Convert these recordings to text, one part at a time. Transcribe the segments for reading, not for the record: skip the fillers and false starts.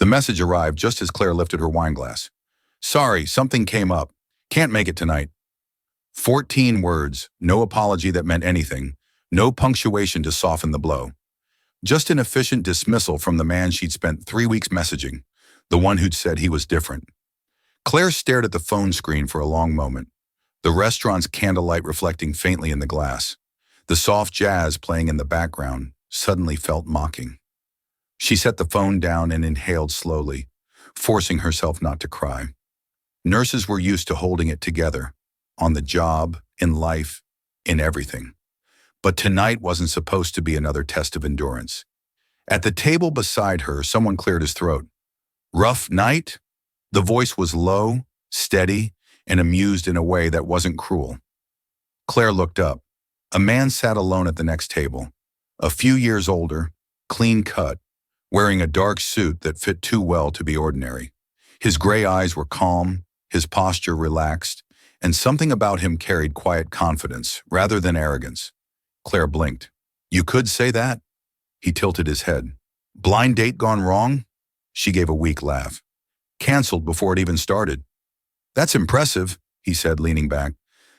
message arrived just as Claire lifted her wine glass. Sorry, something came up. Can't make it tonight. 14 words, no apology that meant anything, no punctuation to soften the blow. Just an efficient dismissal from the man she'd spent 3 weeks messaging, the one who'd said he was different. Claire stared at the phone screen for a long moment, the restaurant's candlelight reflecting faintly in the glass. The soft jazz playing in the background suddenly felt mocking. She set the phone down and inhaled slowly, forcing herself not to cry. Nurses were used to holding it together, on the job, in life, in everything. But tonight wasn't supposed to be another test of endurance. At the table beside her, someone cleared his throat. Rough night? The voice was low, steady, and amused in a way that wasn't cruel. Claire looked up. A man sat alone at the next table, a few years older, clean cut, wearing a dark suit that fit too well to be ordinary. His gray eyes were calm, his posture relaxed, and something about him carried quiet confidence rather than arrogance. Claire blinked. You could say that? He tilted his head. Blind date gone wrong? She gave a weak laugh. Canceled before it even started. That's impressive, he said, leaning back.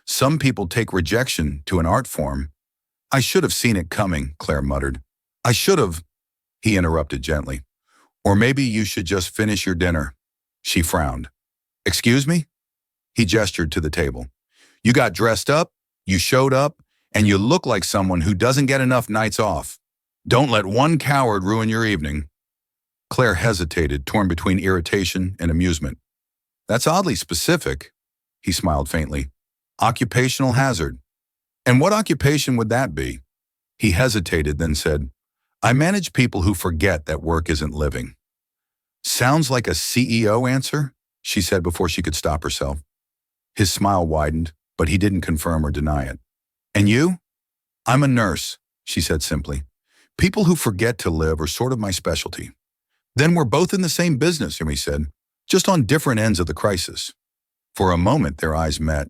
Some people take rejection to an art form. I should have seen it coming, Claire muttered. I should have, he interrupted gently. Or maybe you should just finish your dinner. She frowned. Excuse me? He gestured to the table. You got dressed up, you showed up, and you look like someone who doesn't get enough nights off. Don't let one coward ruin your evening. Claire hesitated, torn between irritation and amusement. That's oddly specific, he smiled faintly. Occupational hazard. And what occupation would that be? He hesitated, then said, I manage people who forget that work isn't living. Sounds like a CEO answer, she said before she could stop herself. His smile widened, but he didn't confirm or deny it. And you? I'm a nurse, she said simply. People who forget to live are sort of my specialty. Then we're both in the same business, he said, just on different ends of the crisis. For a moment, their eyes met,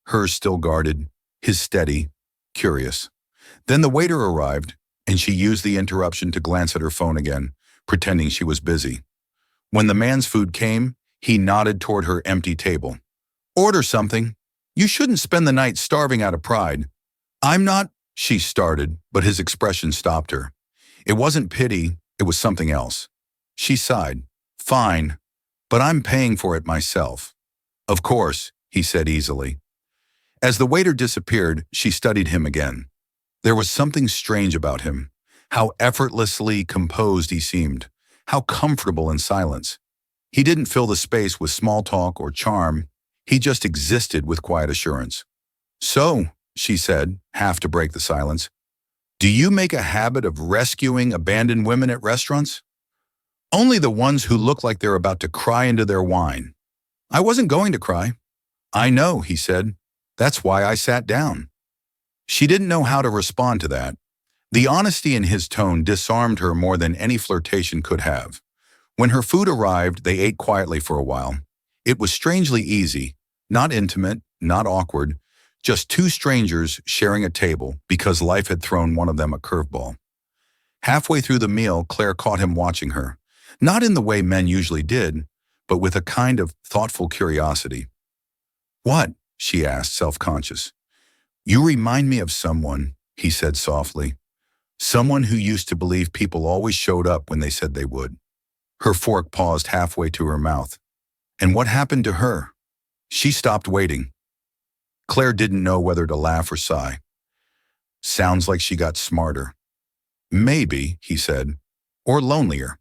hers still guarded, his steady, curious. Then the waiter arrived, and she used the interruption to glance at her phone again, pretending she was busy. When the man's food came, he nodded toward her empty table. Order something. You shouldn't spend the night starving out of pride. I'm not, she started, but his expression stopped her. It wasn't pity, it was something else. She sighed. Fine, but I'm paying for it myself. Of course, he said easily. As the waiter disappeared, she studied him again. There was something strange about him, how effortlessly composed he seemed, how comfortable in silence. He didn't fill the space with small talk or charm, he just existed with quiet assurance. So, she said, half to break the silence, do you make a habit of rescuing abandoned women at restaurants? Only the ones who look like they're about to cry into their wine. I wasn't going to cry. I know, he said. That's why I sat down. She didn't know how to respond to that. The honesty in his tone disarmed her more than any flirtation could have. When her food arrived, they ate quietly for a while. It was strangely easy, not intimate, not awkward, just two strangers sharing a table because life had thrown one of them a curveball. Halfway through the meal, Claire caught him watching her, not in the way men usually did, but with a kind of thoughtful curiosity. What? She asked, self-conscious. You remind me of someone, he said softly. Someone who used to believe people always showed up when they said they would. Her fork paused halfway to her mouth. And what happened to her? She stopped waiting. Claire didn't know whether to laugh or sigh. Sounds like she got smarter. Maybe, he said, or lonelier.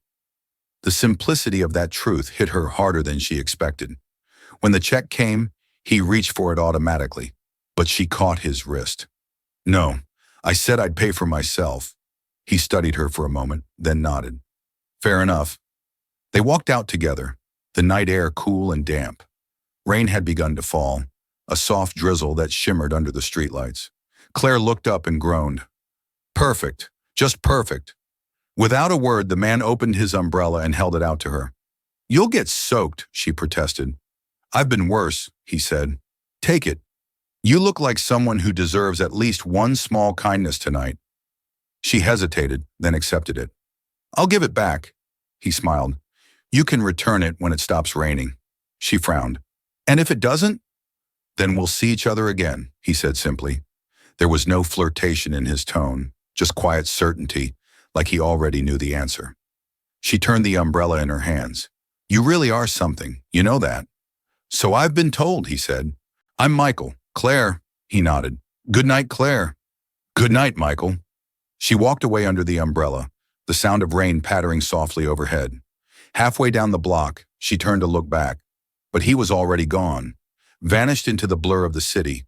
The simplicity of that truth hit her harder than she expected. When the check came, he reached for it automatically, but she caught his wrist. No, I said I'd pay for myself. He studied her for a moment, then nodded. Fair enough. They walked out together, the night air cool and damp. Rain had begun to fall, a soft drizzle that shimmered under the streetlights. Claire looked up and groaned. Perfect, just perfect. Without a word, the man opened his umbrella and held it out to her. You'll get soaked, she protested. I've been worse, he said. Take it. You look like someone who deserves at least one small kindness tonight. She hesitated, then accepted it. I'll give it back, he smiled. You can return it when it stops raining. She frowned. And if it doesn't? Then we'll see each other again, he said simply. There was no flirtation in his tone, just quiet certainty, like he already knew the answer. She turned the umbrella in her hands. You really are something, you know that. So I've been told, he said. I'm Michael. Claire, he nodded. Good night, Claire. Good night, Michael. She walked away under the umbrella, the sound of rain pattering softly overhead. Halfway down the block, she turned to look back, but he was already gone, vanished into the blur of the city.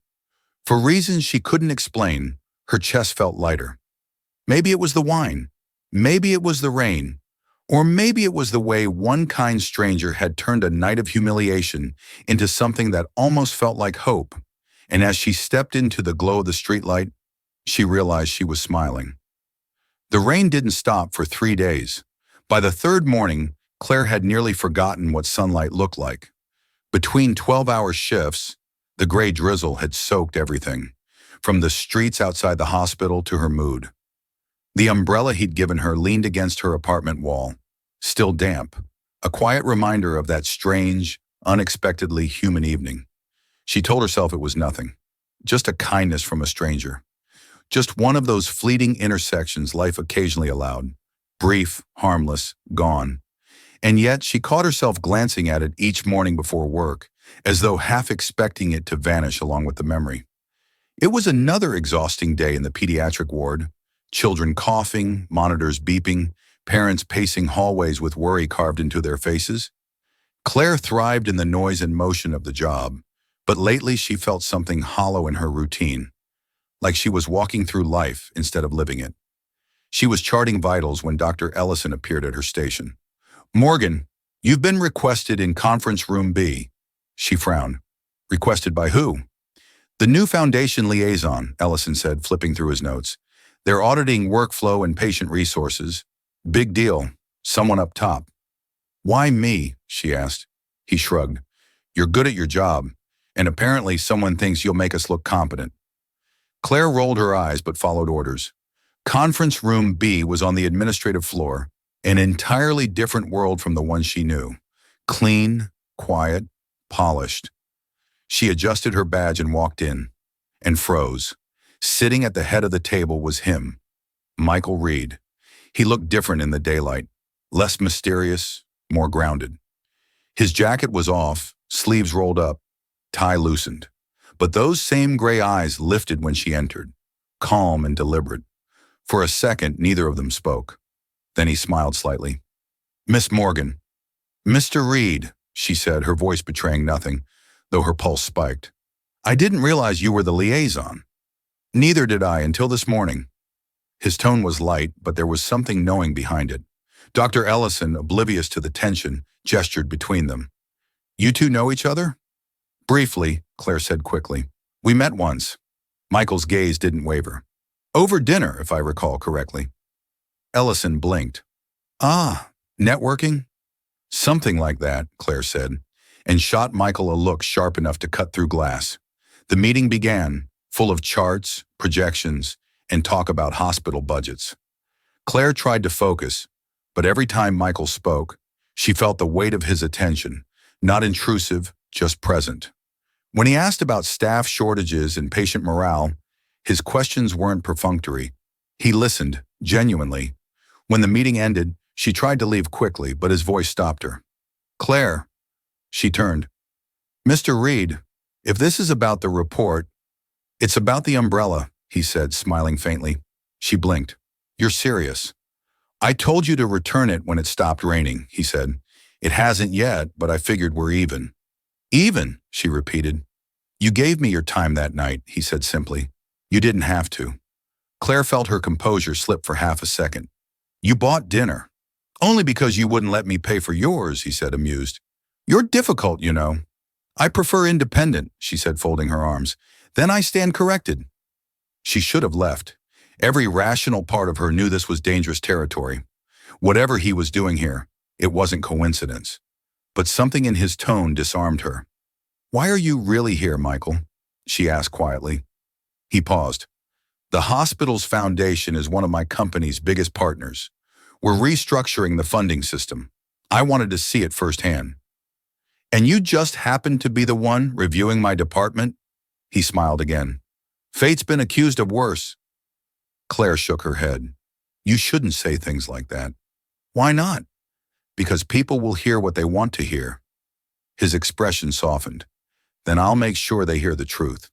For reasons she couldn't explain, her chest felt lighter. Maybe it was the wine, maybe it was the rain, or maybe it was the way one kind stranger had turned a night of humiliation into something that almost felt like hope. And as she stepped into the glow of the streetlight, she realized she was smiling. The rain didn't stop for 3 days. By the third morning, Claire had nearly forgotten what sunlight looked like. Between 12-hour shifts, the gray drizzle had soaked everything, from the streets outside the hospital to her mood. The umbrella he'd given her leaned against her apartment wall, still damp, a quiet reminder of that strange, unexpectedly human evening. She told herself it was nothing, just a kindness from a stranger. Just one of those fleeting intersections life occasionally allowed, brief, harmless, gone. And yet she caught herself glancing at it each morning before work, as though half expecting it to vanish along with the memory. It was another exhausting day in the pediatric ward, children coughing, monitors beeping, parents pacing hallways with worry carved into their faces. Claire thrived in the noise and motion of the job, but lately she felt something hollow in her routine, like she was walking through life instead of living it. She was charting vitals when Dr. Ellison appeared at her station. Morgan, you've been requested in conference room B. She frowned. Requested by who? The new foundation liaison, Ellison said, flipping through his notes. They're auditing workflow and patient resources. Big deal. Someone up top. Why me? She asked. He shrugged. You're good at your job, and apparently someone thinks you'll make us look competent. Claire rolled her eyes but followed orders. Conference room B was on the administrative floor, an entirely different world from the one she knew. Clean, quiet, polished. She adjusted her badge and walked in, and froze. Sitting at the head of the table was him, Michael Reed. He looked different in the daylight, less mysterious, more grounded. His jacket was off, sleeves rolled up, tie loosened. But those same gray eyes lifted when she entered, calm and deliberate. For a second, neither of them spoke. Then he smiled slightly. Miss Morgan. Mr. Reed, she said, her voice betraying nothing, though her pulse spiked. I didn't realize you were the liaison. Neither did I until this morning. His tone was light, but there was something knowing behind it. Dr. Ellison, oblivious to the tension, gestured between them. You two know each other? Briefly, Claire said quickly. We met once. Michael's gaze didn't waver. Over dinner, if I recall correctly. Ellison blinked. Ah, networking? Something like that, Claire said, and shot Michael a look sharp enough to cut through glass. The meeting began, full of charts, projections, and talk about hospital budgets. Claire tried to focus, but every time Michael spoke, she felt the weight of his attention, not intrusive, just present. When he asked about staff shortages and patient morale, his questions weren't perfunctory. He listened, genuinely. When the meeting ended, she tried to leave quickly, but his voice stopped her. Claire. She turned. Mr. Reed, if this is about the report, it's about the umbrella, he said, smiling faintly. She blinked. You're serious. I told you to return it when it stopped raining, he said. It hasn't yet, but I figured we're even. Even, she repeated. You gave me your time that night, he said simply. You didn't have to. Claire felt her composure slip for half a second. You bought dinner. Only because you wouldn't let me pay for yours, he said, amused. You're difficult, you know. I prefer independent, she said, folding her arms. Then I stand corrected. She should have left. Every rational part of her knew this was dangerous territory. Whatever he was doing here, it wasn't coincidence. But something in his tone disarmed her. Why are you really here, Michael? She asked quietly. He paused. The hospital's foundation is one of my company's biggest partners. We're restructuring the funding system. I wanted to see it firsthand. And you just happened to be the one reviewing my department? He smiled again. Fate's been accused of worse. Claire shook her head. You shouldn't say things like that. Why not? Because people will hear what they want to hear. His expression softened. Then I'll make sure they hear the truth.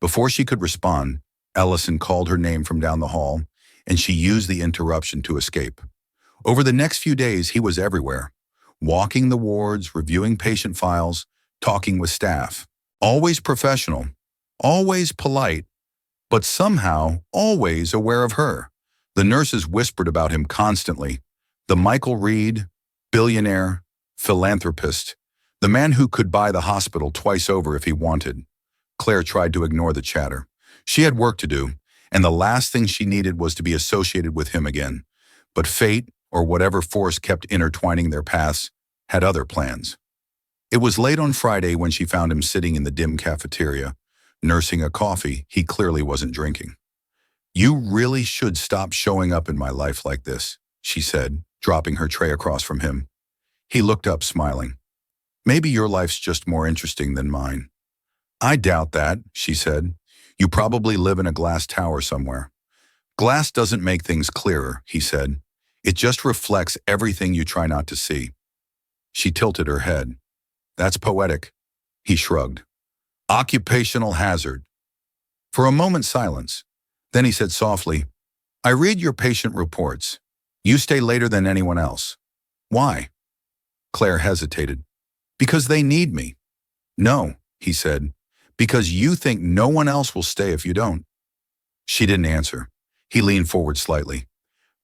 Before she could respond, Ellison called her name from down the hall, and she used the interruption to escape. Over the next few days, he was everywhere, walking the wards, reviewing patient files, talking with staff. Always professional, always polite, but somehow always aware of her. The nurses whispered about him constantly. The Michael Reed, billionaire, philanthropist, the man who could buy the hospital twice over if he wanted. Claire tried to ignore the chatter. She had work to do, and the last thing she needed was to be associated with him again. But fate, or whatever force kept intertwining their paths, had other plans. It was late on Friday when she found him sitting in the dim cafeteria, nursing a coffee he clearly wasn't drinking. You really should stop showing up in my life like this, she said, dropping her tray across from him. He looked up, smiling. Maybe your life's just more interesting than mine. I doubt that, she said. You probably live in a glass tower somewhere. Glass doesn't make things clearer, he said. It just reflects everything you try not to see. She tilted her head. That's poetic. He shrugged. Occupational hazard. For a moment, silence. Then he said softly, I read your patient reports. You stay later than anyone else. Why? Claire hesitated. Because they need me. No, he said, because you think no one else will stay if you don't. She didn't answer. He leaned forward slightly.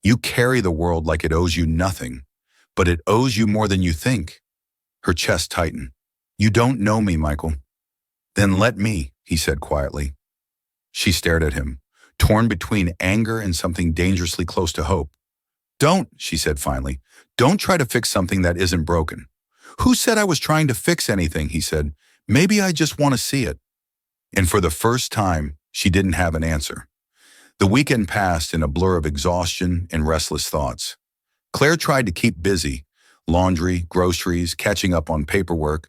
You carry the world like it owes you nothing, but it owes you more than you think. Her chest tightened. You don't know me, Michael. Then let me, he said quietly. She stared at him, torn between anger and something dangerously close to hope. Don't, she said finally. Don't try to fix something that isn't broken. Who said I was trying to fix anything, he said. Maybe I just want to see it. And for the first time, she didn't have an answer. The weekend passed in a blur of exhaustion and restless thoughts. Claire tried to keep busy, laundry, groceries, catching up on paperwork,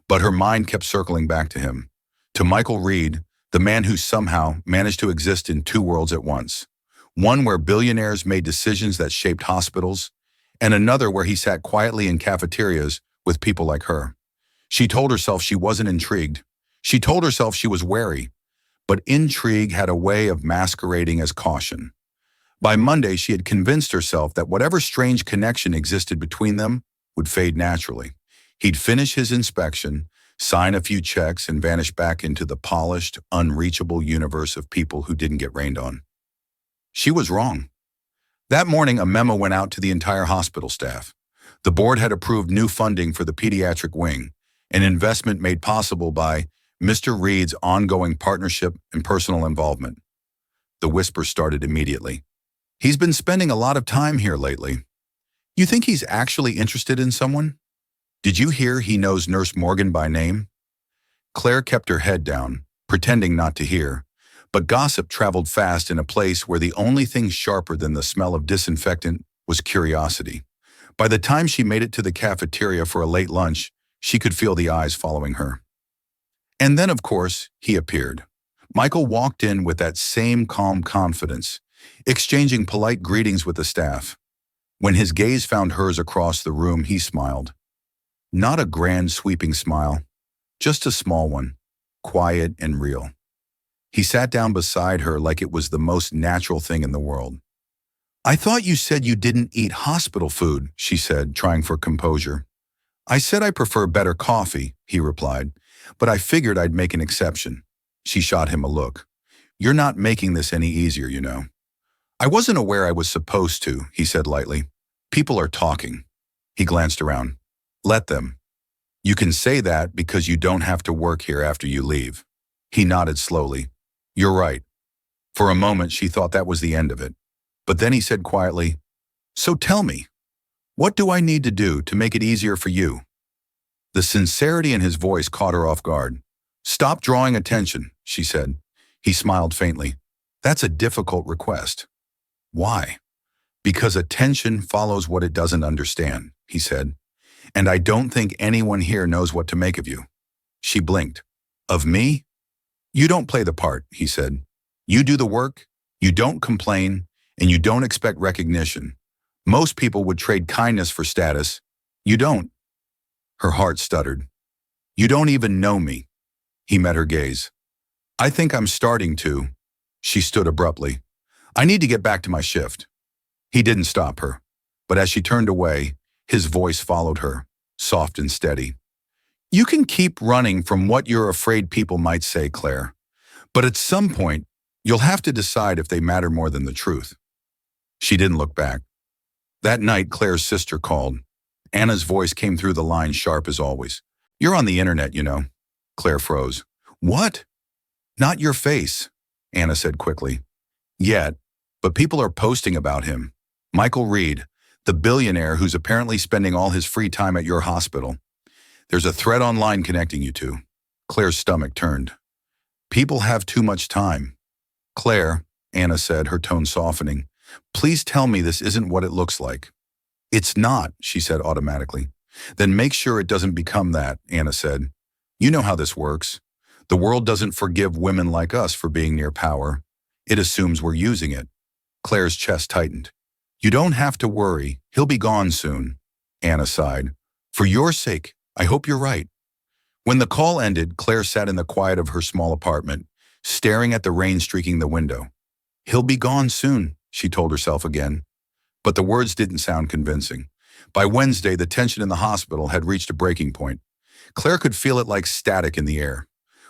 but her mind kept circling back to him, to Michael Reed, the man who somehow managed to exist in two worlds at once. One where billionaires made decisions that shaped hospitals, and another where he sat quietly in cafeterias with people like her. She told herself she wasn't intrigued. She told herself she was wary, but intrigue had a way of masquerading as caution. By Monday, she had convinced herself that whatever strange connection existed between them would fade naturally. He'd finish his inspection, sign a few checks, and vanish back into the polished, unreachable universe of people who didn't get rained on. She was wrong. That morning, a memo went out to the entire hospital staff. The board had approved new funding for the pediatric wing, an investment made possible by Mr. Reed's ongoing partnership and personal involvement. The whisper started immediately. He's been spending a lot of time here lately. You think he's actually interested in someone? Did you hear he knows Nurse Morgan by name? Claire kept her head down, pretending not to hear, but gossip traveled fast in a place where the only thing sharper than the smell of disinfectant was curiosity. By the time she made it to the cafeteria for a late lunch, she could feel the eyes following her. And then, of course, he appeared. Michael walked in with that same calm confidence, exchanging polite greetings with the staff. When his gaze found hers across the room, he smiled. Not a grand, sweeping smile, just a small one, quiet and real. He sat down beside her like it was the most natural thing in the world. I thought you said you didn't eat hospital food, she said, trying for composure. I said I prefer better coffee, he replied, but I figured I'd make an exception. She shot him a look. You're not making this any easier, you know. I wasn't aware I was supposed to, he said lightly. People are talking. He glanced around. Let them. You can say that because you don't have to work here after you leave. He nodded slowly. You're right. For a moment, she thought that was the end of it. But then he said quietly, So tell me, what do I need to do to make it easier for you? The sincerity in his voice caught her off guard. Stop drawing attention, she said. He smiled faintly. That's a difficult request. Why? Because attention follows what it doesn't understand, he said. And I don't think anyone here knows what to make of you. She blinked. Of me? You don't play the part, he said. You do the work, you don't complain, and you don't expect recognition. Most people would trade kindness for status. You don't. Her heart stuttered. You don't even know me. He met her gaze. I think I'm starting to. She stood abruptly. I need to get back to my shift. He didn't stop her, but as she turned away, his voice followed her, soft and steady. You can keep running from what you're afraid people might say, Claire. But at some point, you'll have to decide if they matter more than the truth. She didn't look back. That night, Claire's sister called. Anna's voice came through the line sharp as always. You're on the internet, you know. Claire froze. What? Not your face, Anna said quickly. Yet, but people are posting about him. Michael Reed, the billionaire who's apparently spending all his free time at your hospital. There's a thread online connecting you two. Claire's stomach turned. People have too much time. Claire, Anna said, her tone softening, please tell me this isn't what it looks like. It's not, she said automatically. Then make sure it doesn't become that, Anna said. You know how this works. The world doesn't forgive women like us for being near power. It assumes we're using it. Claire's chest tightened. You don't have to worry. He'll be gone soon. Anna sighed. For your sake, I hope you're right. When the call ended, Claire sat in the quiet of her small apartment, staring at the rain streaking the window. He'll be gone soon, she told herself again. But the words didn't sound convincing. By Wednesday, the tension in the hospital had reached a breaking point. Claire could feel it like static in the air.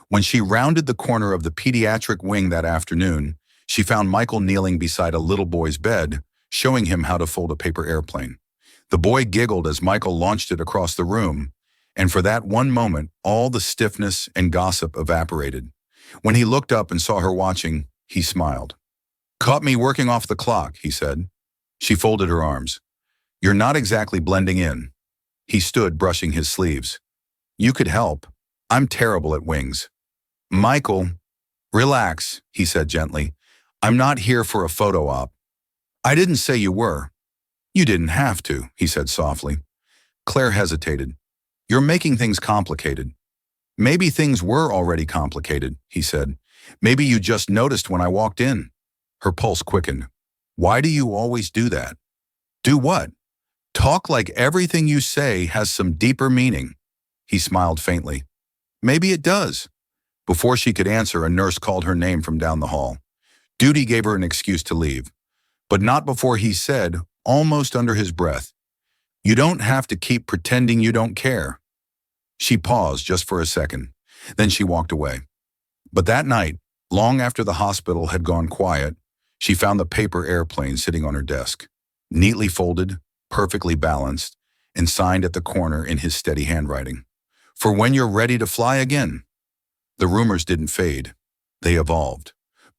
When she rounded the corner of the pediatric wing that afternoon, she found Michael kneeling beside a little boy's bed, showing him how to fold a paper airplane. The boy giggled as Michael launched it across the room, and for that one moment, all the stiffness and gossip evaporated. When he looked up and saw her watching, he smiled. Caught me working off the clock, he said. She folded her arms. You're not exactly blending in. He stood, brushing his sleeves. You could help. I'm terrible at wings. Michael, relax, he said gently. I'm not here for a photo op. I didn't say you were. You didn't have to, he said softly. Claire hesitated. You're making things complicated. Maybe things were already complicated, he said. Maybe you just noticed when I walked in. Her pulse quickened. Why do you always do that? Do what? Talk like everything you say has some deeper meaning. He smiled faintly. Maybe it does. Before she could answer, a nurse called her name from down the hall. Duty gave her an excuse to leave, but not before he said, almost under his breath, you don't have to keep pretending you don't care. She paused just for a second, then she walked away. But that night, long after the hospital had gone quiet, she found the paper airplane sitting on her desk, neatly folded, perfectly balanced, and signed at the corner in his steady handwriting. For when you're ready to fly again. The rumors didn't fade. They evolved.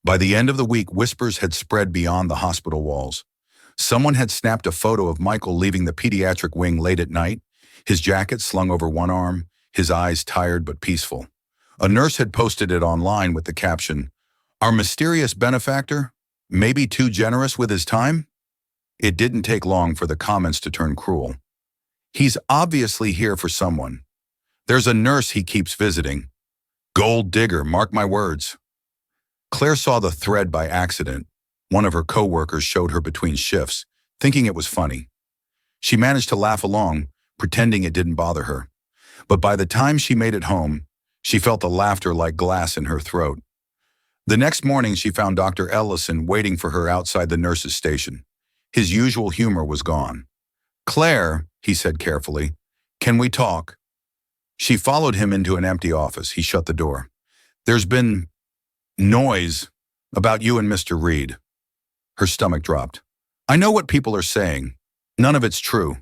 By the end of the week, whispers had spread beyond the hospital walls. Someone had snapped a photo of Michael leaving the pediatric wing late at night, his jacket slung over one arm, his eyes tired but peaceful. A nurse had posted it online with the caption, Our mysterious benefactor, maybe too generous with his time? It didn't take long for the comments to turn cruel. He's obviously here for someone. There's a nurse he keeps visiting. Gold digger, mark my words. Claire saw the thread by accident. One of her co-workers showed her between shifts, thinking it was funny. She managed to laugh along, pretending it didn't bother her. But by the time she made it home, she felt the laughter like glass in her throat. The next morning, she found Dr. Ellison waiting for her outside the nurse's station. His usual humor was gone. Claire, he said carefully, can we talk? She followed him into an empty office. He shut the door. There's been noise about you and Mr. Reed. Her stomach dropped. I know what people are saying. None of it's true.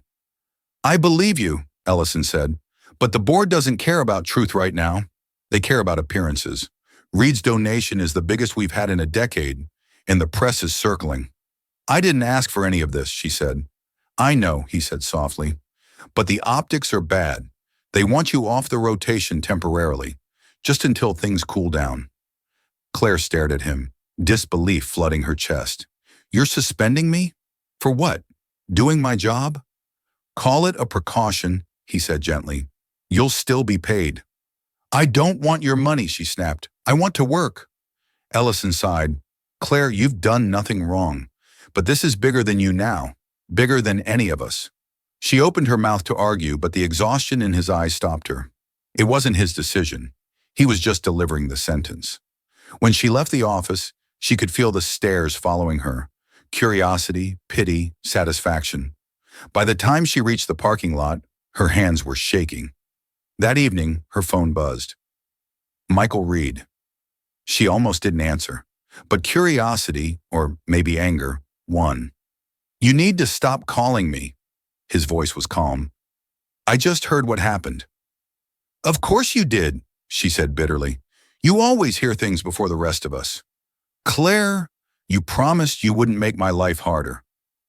I believe you, Ellison said, but the board doesn't care about truth right now. They care about appearances. Reed's donation is the biggest we've had in a decade, and the press is circling. I didn't ask for any of this, she said. I know, he said softly, but the optics are bad. They want you off the rotation temporarily, just until things cool down. Claire stared at him, disbelief flooding her chest. You're suspending me? For what? Doing my job? Call it a precaution, he said gently. You'll still be paid. I don't want your money, she snapped. I want to work. Ellison sighed. Claire, you've done nothing wrong. But this is bigger than you now. Bigger than any of us. She opened her mouth to argue, but the exhaustion in his eyes stopped her. It wasn't his decision. He was just delivering the sentence. When she left the office, she could feel the stares following her. Curiosity, pity, satisfaction. By the time she reached the parking lot, her hands were shaking. That evening, her phone buzzed. Michael Reed. She almost didn't answer, but curiosity, or maybe anger, won. You need to stop calling me. His voice was calm. I just heard what happened. Of course you did, she said bitterly. You always hear things before the rest of us. Claire, you promised you wouldn't make my life harder.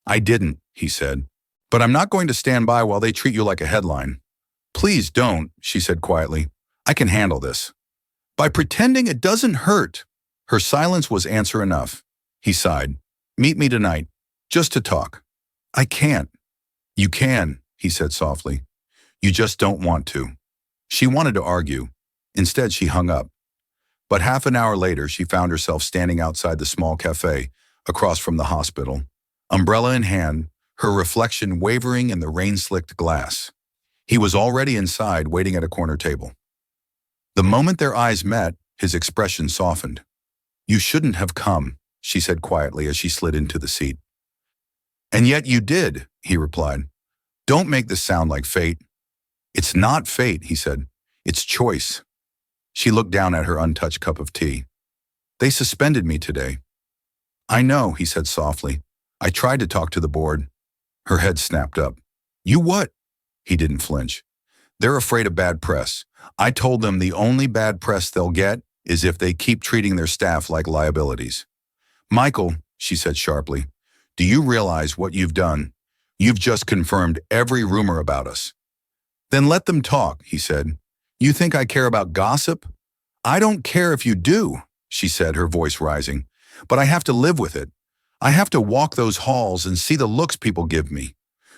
I didn't, he said. But I'm not going to stand by while they treat you like a headline. Please don't, she said quietly. I can handle this. By pretending it doesn't hurt. Her silence was answer enough. He sighed. Meet me tonight, just to talk. I can't. You can, he said softly. You just don't want to. She wanted to argue. Instead, she hung up. But half an hour later, she found herself standing outside the small cafe across from the hospital, umbrella in hand, her reflection wavering in the rain-slicked glass. He was already inside, waiting at a corner table. The moment their eyes met, his expression softened. You shouldn't have come, she said quietly as she slid into the seat. And yet you did, he replied. Don't make this sound like fate. It's not fate, he said. It's choice. She looked down at her untouched cup of tea. They suspended me today. I know, he said softly. I tried to talk to the board. Her head snapped up. You what? He didn't flinch. They're afraid of bad press. I told them the only bad press they'll get is if they keep treating their staff like liabilities. Michael, she said sharply, do you realize what you've done? You've just confirmed every rumor about us. Then let them talk, he said. You think I care about gossip? I don't care if you do, she said, her voice rising. But I have to live with it. I have to walk those halls and see the looks people give me.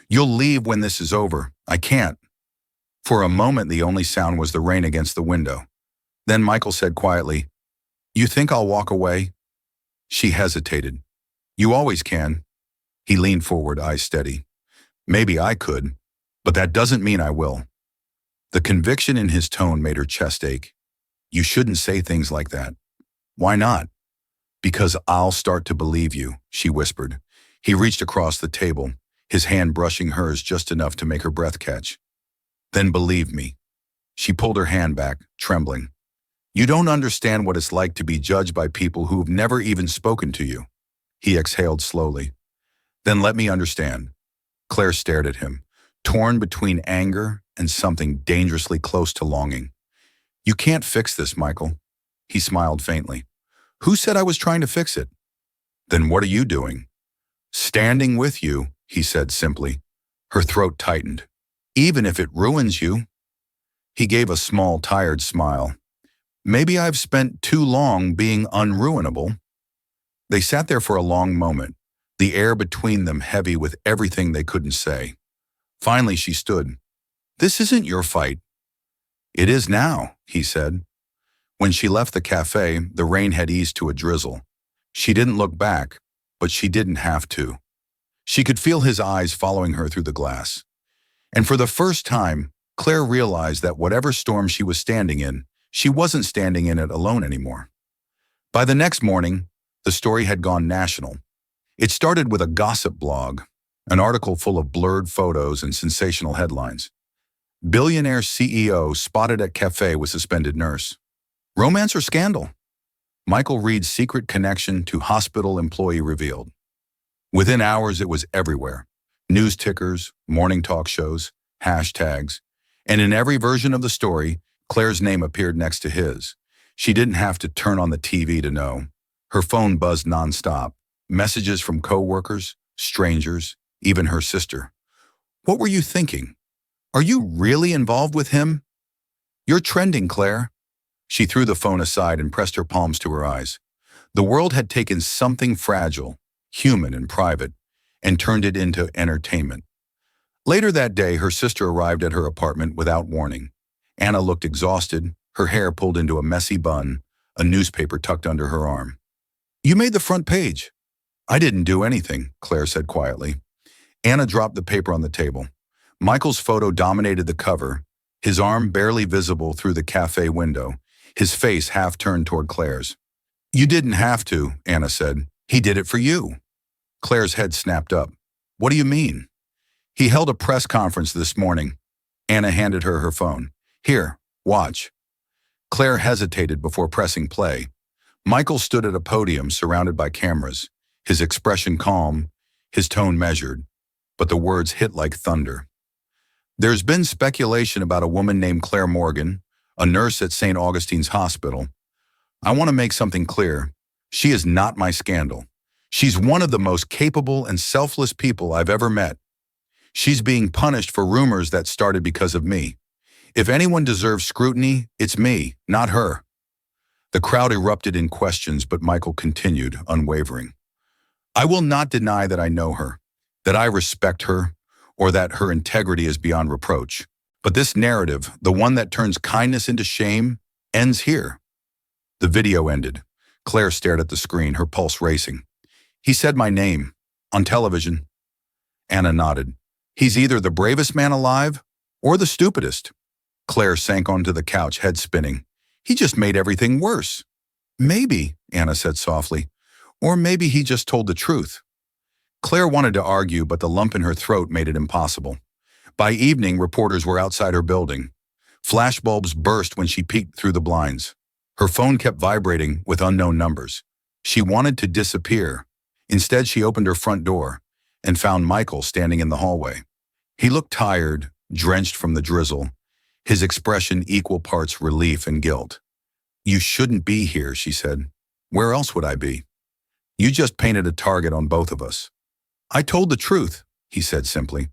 You'll leave when this is over. I can't. For a moment, the only sound was the rain against the window. Then Michael said quietly, You think I'll walk away? She hesitated. You always can. He leaned forward, eyes steady. Maybe I could, but that doesn't mean I will. The conviction in his tone made her chest ache. You shouldn't say things like that. Why not? Because I'll start to believe you, she whispered. He reached across the table, his hand brushing hers just enough to make her breath catch. Then believe me. She pulled her hand back, trembling. You don't understand what it's like to be judged by people who've never even spoken to you. He exhaled slowly. Then let me understand. Claire stared at him, torn between anger and something dangerously close to longing. You can't fix this, Michael. He smiled faintly. Who said I was trying to fix it? Then what are you doing? Standing with you, he said simply. Her throat tightened. Even if it ruins you. He gave a small, tired smile. Maybe I've spent too long being unruinable. They sat there for a long moment, the air between them heavy with everything they couldn't say. Finally, she stood. This isn't your fight. It is now, he said. When she left the cafe, the rain had eased to a drizzle. She didn't look back, but she didn't have to. She could feel his eyes following her through the glass. And for the first time, Claire realized that whatever storm she was standing in, she wasn't standing in it alone anymore. By the next morning, the story had gone national. It started with a gossip blog, an article full of blurred photos and sensational headlines. Billionaire CEO spotted at cafe with suspended nurse. Romance or scandal? Michael Reed's secret connection to hospital employee revealed. Within hours, it was everywhere. News tickers, morning talk shows, hashtags, and in every version of the story, Claire's name appeared next to his. She didn't have to turn on the TV to know. Her phone buzzed nonstop. Messages from coworkers, strangers, even her sister. What were you thinking? Are you really involved with him? You're trending, Claire. She threw the phone aside and pressed her palms to her eyes. The world had taken something fragile, human and private, and turned it into entertainment. Later that day, her sister arrived at her apartment without warning. Anna looked exhausted, her hair pulled into a messy bun, a newspaper tucked under her arm. "You made the front page." "I didn't do anything," Claire said quietly. Anna dropped the paper on the table. Michael's photo dominated the cover, his arm barely visible through the cafe window, his face half turned toward Claire's. "You didn't have to," Anna said. "He did it for you." Claire's head snapped up. "What do you mean?" "He held a press conference this morning." Anna handed her her phone. "Here, watch." Claire hesitated before pressing play. Michael stood at a podium surrounded by cameras, his expression calm, his tone measured, but the words hit like thunder. "There's been speculation about a woman named Claire Morgan, a nurse at St. Augustine's Hospital. I want to make something clear. She is not my scandal. She's one of the most capable and selfless people I've ever met. She's being punished for rumors that started because of me. If anyone deserves scrutiny, it's me, not her." The crowd erupted in questions, but Michael continued, unwavering. "I will not deny that I know her, that I respect her, or that her integrity is beyond reproach. But this narrative, the one that turns kindness into shame, ends here." The video ended. Claire stared at the screen, her pulse racing. "He said my name. On television." Anna nodded. "He's either the bravest man alive or the stupidest." Claire sank onto the couch, head spinning. "He just made everything worse." "Maybe," Anna said softly. "Or maybe he just told the truth." Claire wanted to argue, but the lump in her throat made it impossible. By evening, reporters were outside her building. Flashbulbs burst when she peeked through the blinds. Her phone kept vibrating with unknown numbers. She wanted to disappear. Instead, she opened her front door and found Michael standing in the hallway. He looked tired, drenched from the drizzle, his expression equal parts relief and guilt. "You shouldn't be here," she said. "Where else would I be? You just painted a target on both of us." "I told the truth," he said simply.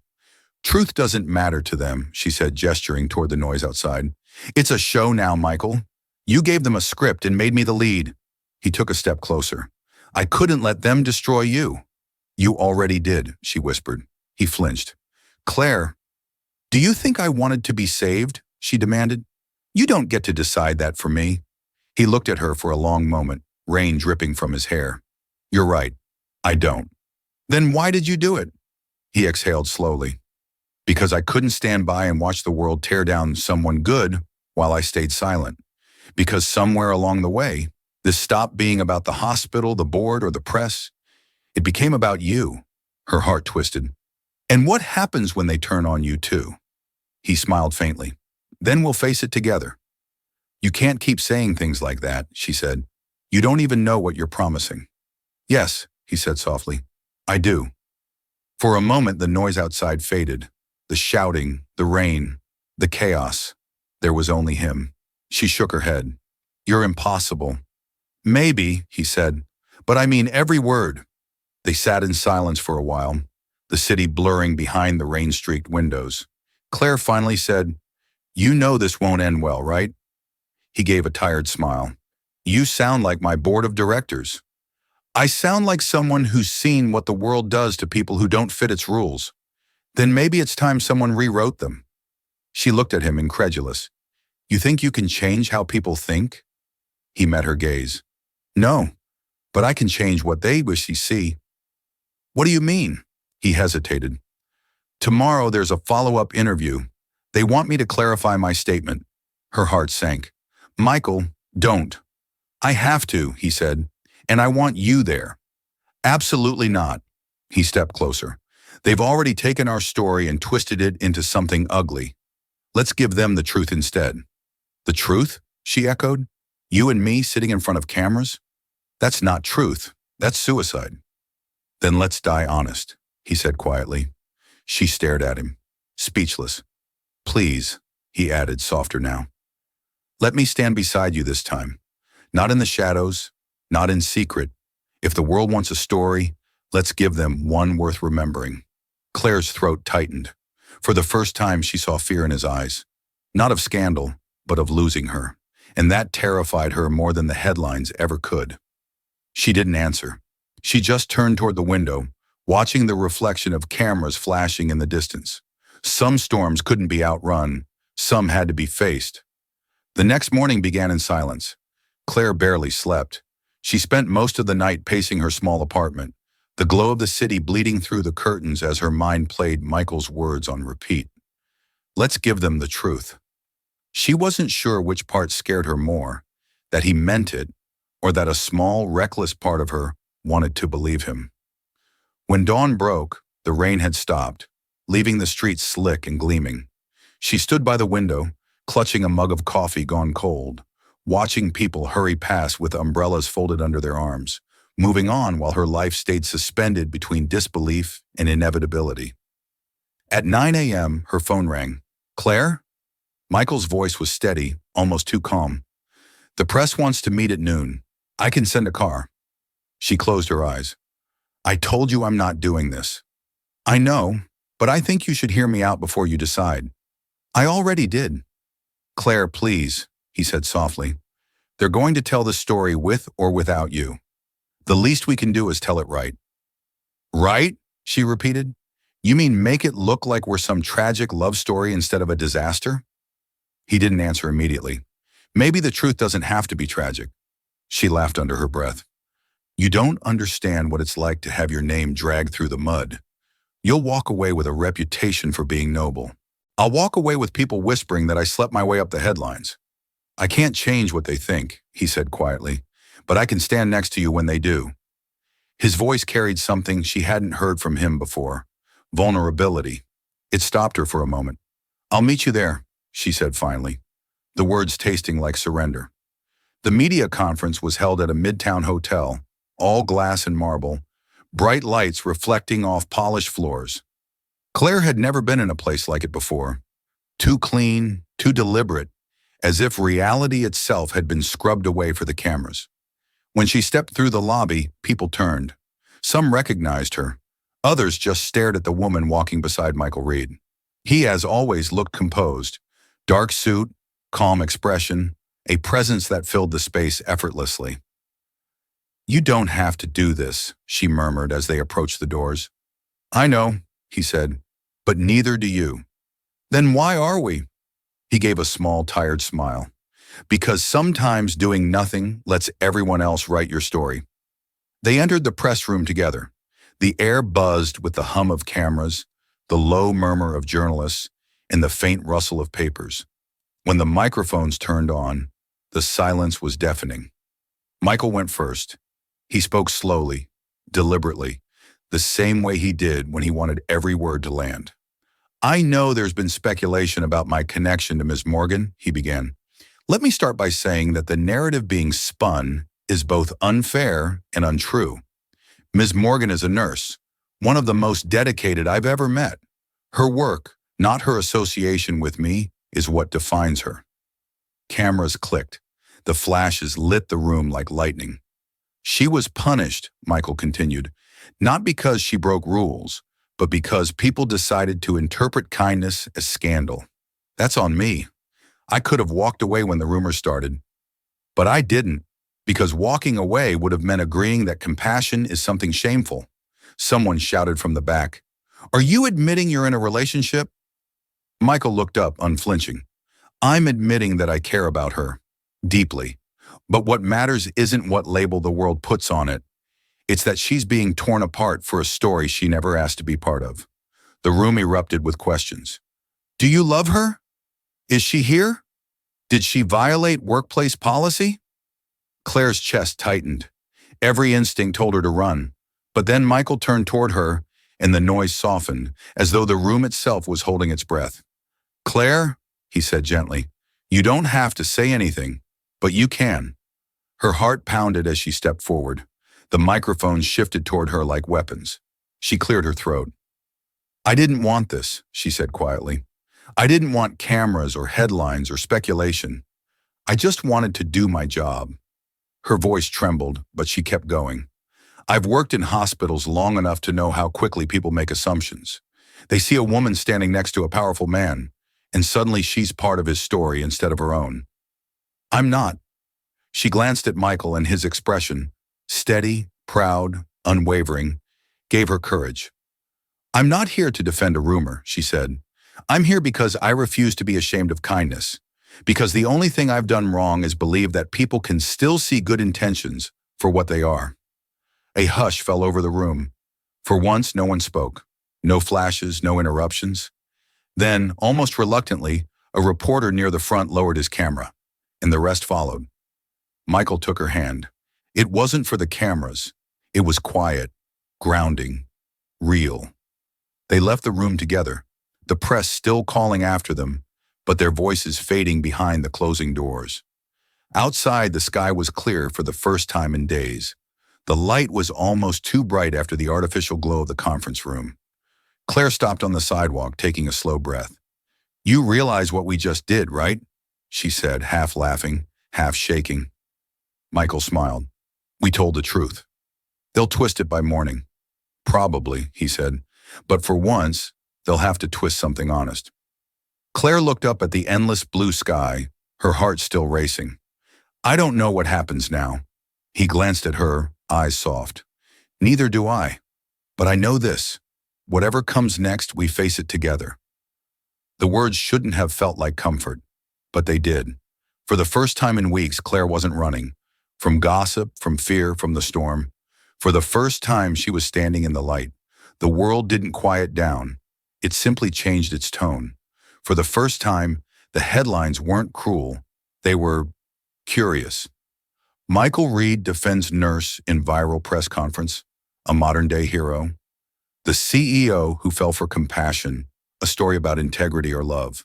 "Truth doesn't matter to them," she said, gesturing toward the noise outside. "It's a show now, Michael. You gave them a script and made me the lead." He took a step closer. "I couldn't let them destroy you." "You already did," she whispered. He flinched. "Claire, do you think I wanted to be saved?" she demanded. "You don't get to decide that for me." He looked at her for a long moment, rain dripping from his hair. "You're right. I don't." "Then why did you do it?" He exhaled slowly. "Because I couldn't stand by and watch the world tear down someone good while I stayed silent. Because somewhere along the way, this stopped being about the hospital, the board, or the press. It became about you." Her heart twisted. "And what happens when they turn on you too?" He smiled faintly. "Then we'll face it together." "You can't keep saying things like that," she said. "You don't even know what you're promising." "Yes," he said softly. "I do." For a moment, the noise outside faded. The shouting, the rain, the chaos. There was only him. She shook her head. "You're impossible." "Maybe," he said, "but I mean every word." They sat in silence for a while, the city blurring behind the rain-streaked windows. Claire finally said, "You know this won't end well, right?" He gave a tired smile. "You sound like my board of directors." "I sound like someone who's seen what the world does to people who don't fit its rules. Then maybe it's time someone rewrote them." She looked at him, incredulous. "You think you can change how people think?" He met her gaze. "No, but I can change what they wish to see." "What do you mean?" He hesitated. "Tomorrow there's a follow-up interview. They want me to clarify my statement." Her heart sank. "Michael, don't." "I have to," he said, "and I want you there." "Absolutely not." He stepped closer. "They've already taken our story and twisted it into something ugly. Let's give them the truth instead." "The truth?" she echoed. "You and me sitting in front of cameras? That's not truth. That's suicide." "Then let's die honest," he said quietly. She stared at him, speechless. "Please," he added, softer now. "Let me stand beside you this time. Not in the shadows, not in secret. If the world wants a story, let's give them one worth remembering." Claire's throat tightened. For the first time, she saw fear in his eyes. Not of scandal, but of losing her. And that terrified her more than the headlines ever could. She didn't answer. She just turned toward the window, watching the reflection of cameras flashing in the distance. Some storms couldn't be outrun, some had to be faced. The next morning began in silence. Claire barely slept. She spent most of the night pacing her small apartment, the glow of the city bleeding through the curtains as her mind played Michael's words on repeat. Let's give them the truth. She wasn't sure which part scared her more, that he meant it, or that a small, reckless part of her wanted to believe him. When dawn broke, the rain had stopped, leaving the streets slick and gleaming. She stood by the window, clutching a mug of coffee gone cold, watching people hurry past with umbrellas folded under their arms, moving on while her life stayed suspended between disbelief and inevitability. At 9 a.m., her phone rang. Claire? Michael's voice was steady, almost too calm. The press wants to meet at noon. I can send a car. She closed her eyes. I told you I'm not doing this. I know, but I think you should hear me out before you decide. I already did. Claire, please, he said softly. They're going to tell the story with or without you. The least we can do is tell it right. Right? She repeated. You mean make it look like we're some tragic love story instead of a disaster? He didn't answer immediately. Maybe the truth doesn't have to be tragic. She laughed under her breath. You don't understand what it's like to have your name dragged through the mud. You'll walk away with a reputation for being noble. I'll walk away with people whispering that I slept my way up the headlines. I can't change what they think, he said quietly, but I can stand next to you when they do. His voice carried something she hadn't heard from him before. Vulnerability. It stopped her for a moment. I'll meet you there, she said finally, the words tasting like surrender. The media conference was held at a midtown hotel, all glass and marble, bright lights reflecting off polished floors. Claire had never been in a place like it before. Too clean, too deliberate, as if reality itself had been scrubbed away for the cameras. When she stepped through the lobby, people turned. Some recognized her. Others just stared at the woman walking beside Michael Reed. He, as always, looked composed. Dark suit, calm expression, a presence that filled the space effortlessly. You don't have to do this, she murmured as they approached the doors. I know, he said, but neither do you. Then why are we? He gave a small, tired smile. Because sometimes doing nothing lets everyone else write your story. They entered the press room together. The air buzzed with the hum of cameras, the low murmur of journalists, and the faint rustle of papers. When the microphones turned on, the silence was deafening. Michael went first. He spoke slowly, deliberately, the same way he did when he wanted every word to land. I know there's been speculation about my connection to Ms. Morgan, he began. Let me start by saying that the narrative being spun is both unfair and untrue. Ms. Morgan is a nurse, one of the most dedicated I've ever met. Her work, not her association with me, is what defines her. Cameras clicked. The flashes lit the room like lightning. She was punished, Michael continued, not because she broke rules, but because people decided to interpret kindness as scandal. That's on me. I could have walked away when the rumors started, but I didn't, because walking away would have meant agreeing that compassion is something shameful. Someone shouted from the back, "Are you admitting you're in a relationship?" Michael looked up, unflinching. I'm admitting that I care about her, deeply. But what matters isn't what label the world puts on it. It's that she's being torn apart for a story she never asked to be part of. The room erupted with questions. Do you love her? Is she here? Did she violate workplace policy? Claire's chest tightened. Every instinct told her to run. But then Michael turned toward her, and the noise softened, as though the room itself was holding its breath. Claire, he said gently, you don't have to say anything, but you can. Her heart pounded as she stepped forward. The microphones shifted toward her like weapons. She cleared her throat. I didn't want this, she said quietly. I didn't want cameras or headlines or speculation. I just wanted to do my job. Her voice trembled, but she kept going. I've worked in hospitals long enough to know how quickly people make assumptions. They see a woman standing next to a powerful man, and suddenly she's part of his story instead of her own. I'm not. She glanced at Michael, and his expression, steady, proud, unwavering, gave her courage. "I'm not here to defend a rumor," she said. "I'm here because I refuse to be ashamed of kindness. Because the only thing I've done wrong is believe that people can still see good intentions for what they are." A hush fell over the room. For once, no one spoke. No flashes, no interruptions. Then, almost reluctantly, a reporter near the front lowered his camera, and the rest followed. Michael took her hand. It wasn't for the cameras. It was quiet, grounding, real. They left the room together, the press still calling after them, but their voices fading behind the closing doors. Outside, the sky was clear for the first time in days. The light was almost too bright after the artificial glow of the conference room. Claire stopped on the sidewalk, taking a slow breath. "You realize what we just did, right?" she said, half laughing, half shaking. Michael smiled. "We told the truth. They'll twist it by morning." "Probably," he said. "But for once, they'll have to twist something honest." Claire looked up at the endless blue sky, her heart still racing. "I don't know what happens now." He glanced at her, eyes soft. "Neither do I. But I know this. Whatever comes next, we face it together." The words shouldn't have felt like comfort, but they did. For the first time in weeks, Claire wasn't running. From gossip, from fear, from the storm. For the first time, she was standing in the light. The world didn't quiet down. It simply changed its tone. For the first time, the headlines weren't cruel. They were curious. Michael Reed defends nurse in viral press conference, a modern-day hero. The CEO who fell for compassion, a story about integrity or love.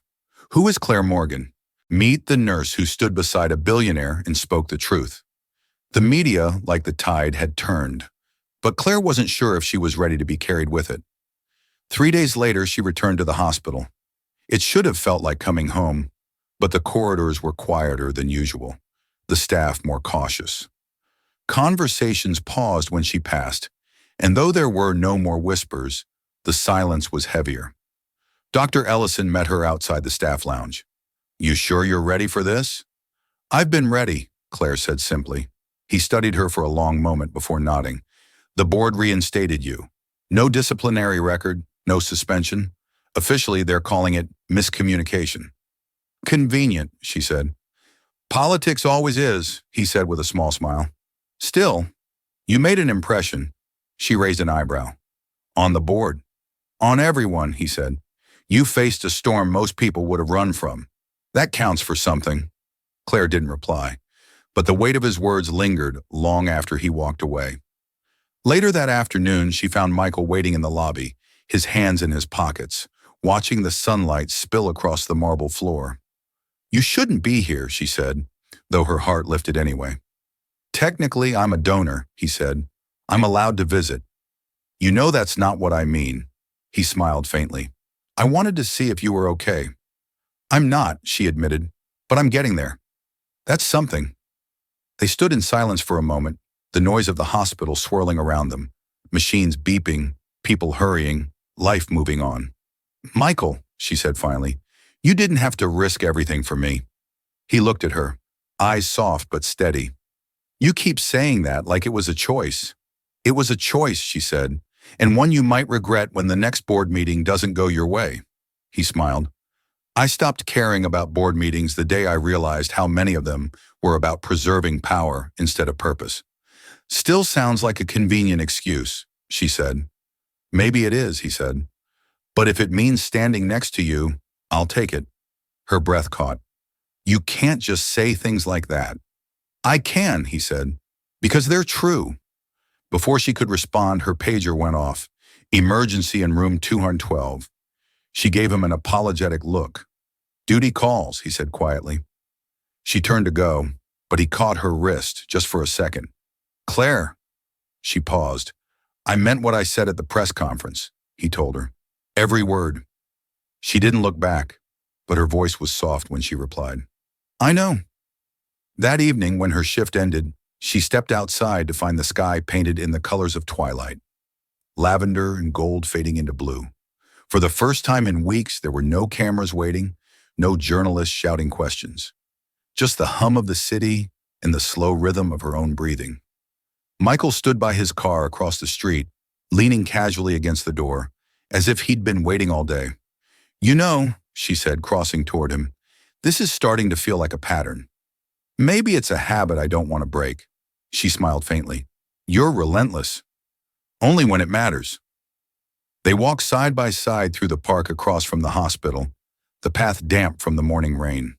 Who is Claire Morgan? Meet the nurse who stood beside a billionaire and spoke the truth. The media, like the tide, had turned, but Claire wasn't sure if she was ready to be carried with it. 3 days later, she returned to the hospital. It should have felt like coming home, but the corridors were quieter than usual, the staff more cautious. Conversations paused when she passed, and though there were no more whispers, the silence was heavier. Dr. Ellison met her outside the staff lounge. "You sure you're ready for this?" "I've been ready," Claire said simply. He studied her for a long moment before nodding. "The board reinstated you. No disciplinary record, no suspension. Officially, they're calling it miscommunication." "Convenient," she said. "Politics always is," he said with a small smile. "Still, you made an impression." She raised an eyebrow. "On the board." "On everyone," he said. "You faced a storm most people would have run from. That counts for something." Claire didn't reply, but the weight of his words lingered long after he walked away. Later that afternoon, she found Michael waiting in the lobby, his hands in his pockets, watching the sunlight spill across the marble floor. "You shouldn't be here," she said, though her heart lifted anyway. "Technically, I'm a donor," he said. "I'm allowed to visit." "You know that's not what I mean." He smiled faintly. "I wanted to see if you were okay." "I'm not," she admitted, "but I'm getting there." "That's something." They stood in silence for a moment, the noise of the hospital swirling around them, machines beeping, people hurrying, life moving on. "Michael," she said finally, "you didn't have to risk everything for me." He looked at her, eyes soft but steady. "You keep saying that like it was a choice." "It was a choice," she said, "and one you might regret when the next board meeting doesn't go your way." He smiled. "I stopped caring about board meetings the day I realized how many of them were about preserving power instead of purpose." "Still sounds like a convenient excuse," she said. "Maybe it is," he said. "But if it means standing next to you, I'll take it." Her breath caught. "You can't just say things like that." "I can," he said, "because they're true." Before she could respond, her pager went off. Emergency in room 212. She gave him an apologetic look. "Duty calls," he said quietly. She turned to go, but he caught her wrist just for a second. "Claire." She paused. "I meant what I said at the press conference," he told her. "Every word." She didn't look back, but her voice was soft when she replied, "I know." That evening, when her shift ended, she stepped outside to find the sky painted in the colors of twilight, lavender and gold fading into blue. For the first time in weeks, there were no cameras waiting, no journalists shouting questions. Just the hum of the city and the slow rhythm of her own breathing. Michael stood by his car across the street, leaning casually against the door, as if he'd been waiting all day. "You know," she said, crossing toward him, "this is starting to feel like a pattern. Maybe it's a habit I don't want to break." She smiled faintly. "You're relentless. Only when it matters." They walked side by side through the park across from the hospital, the path damp from the morning rain.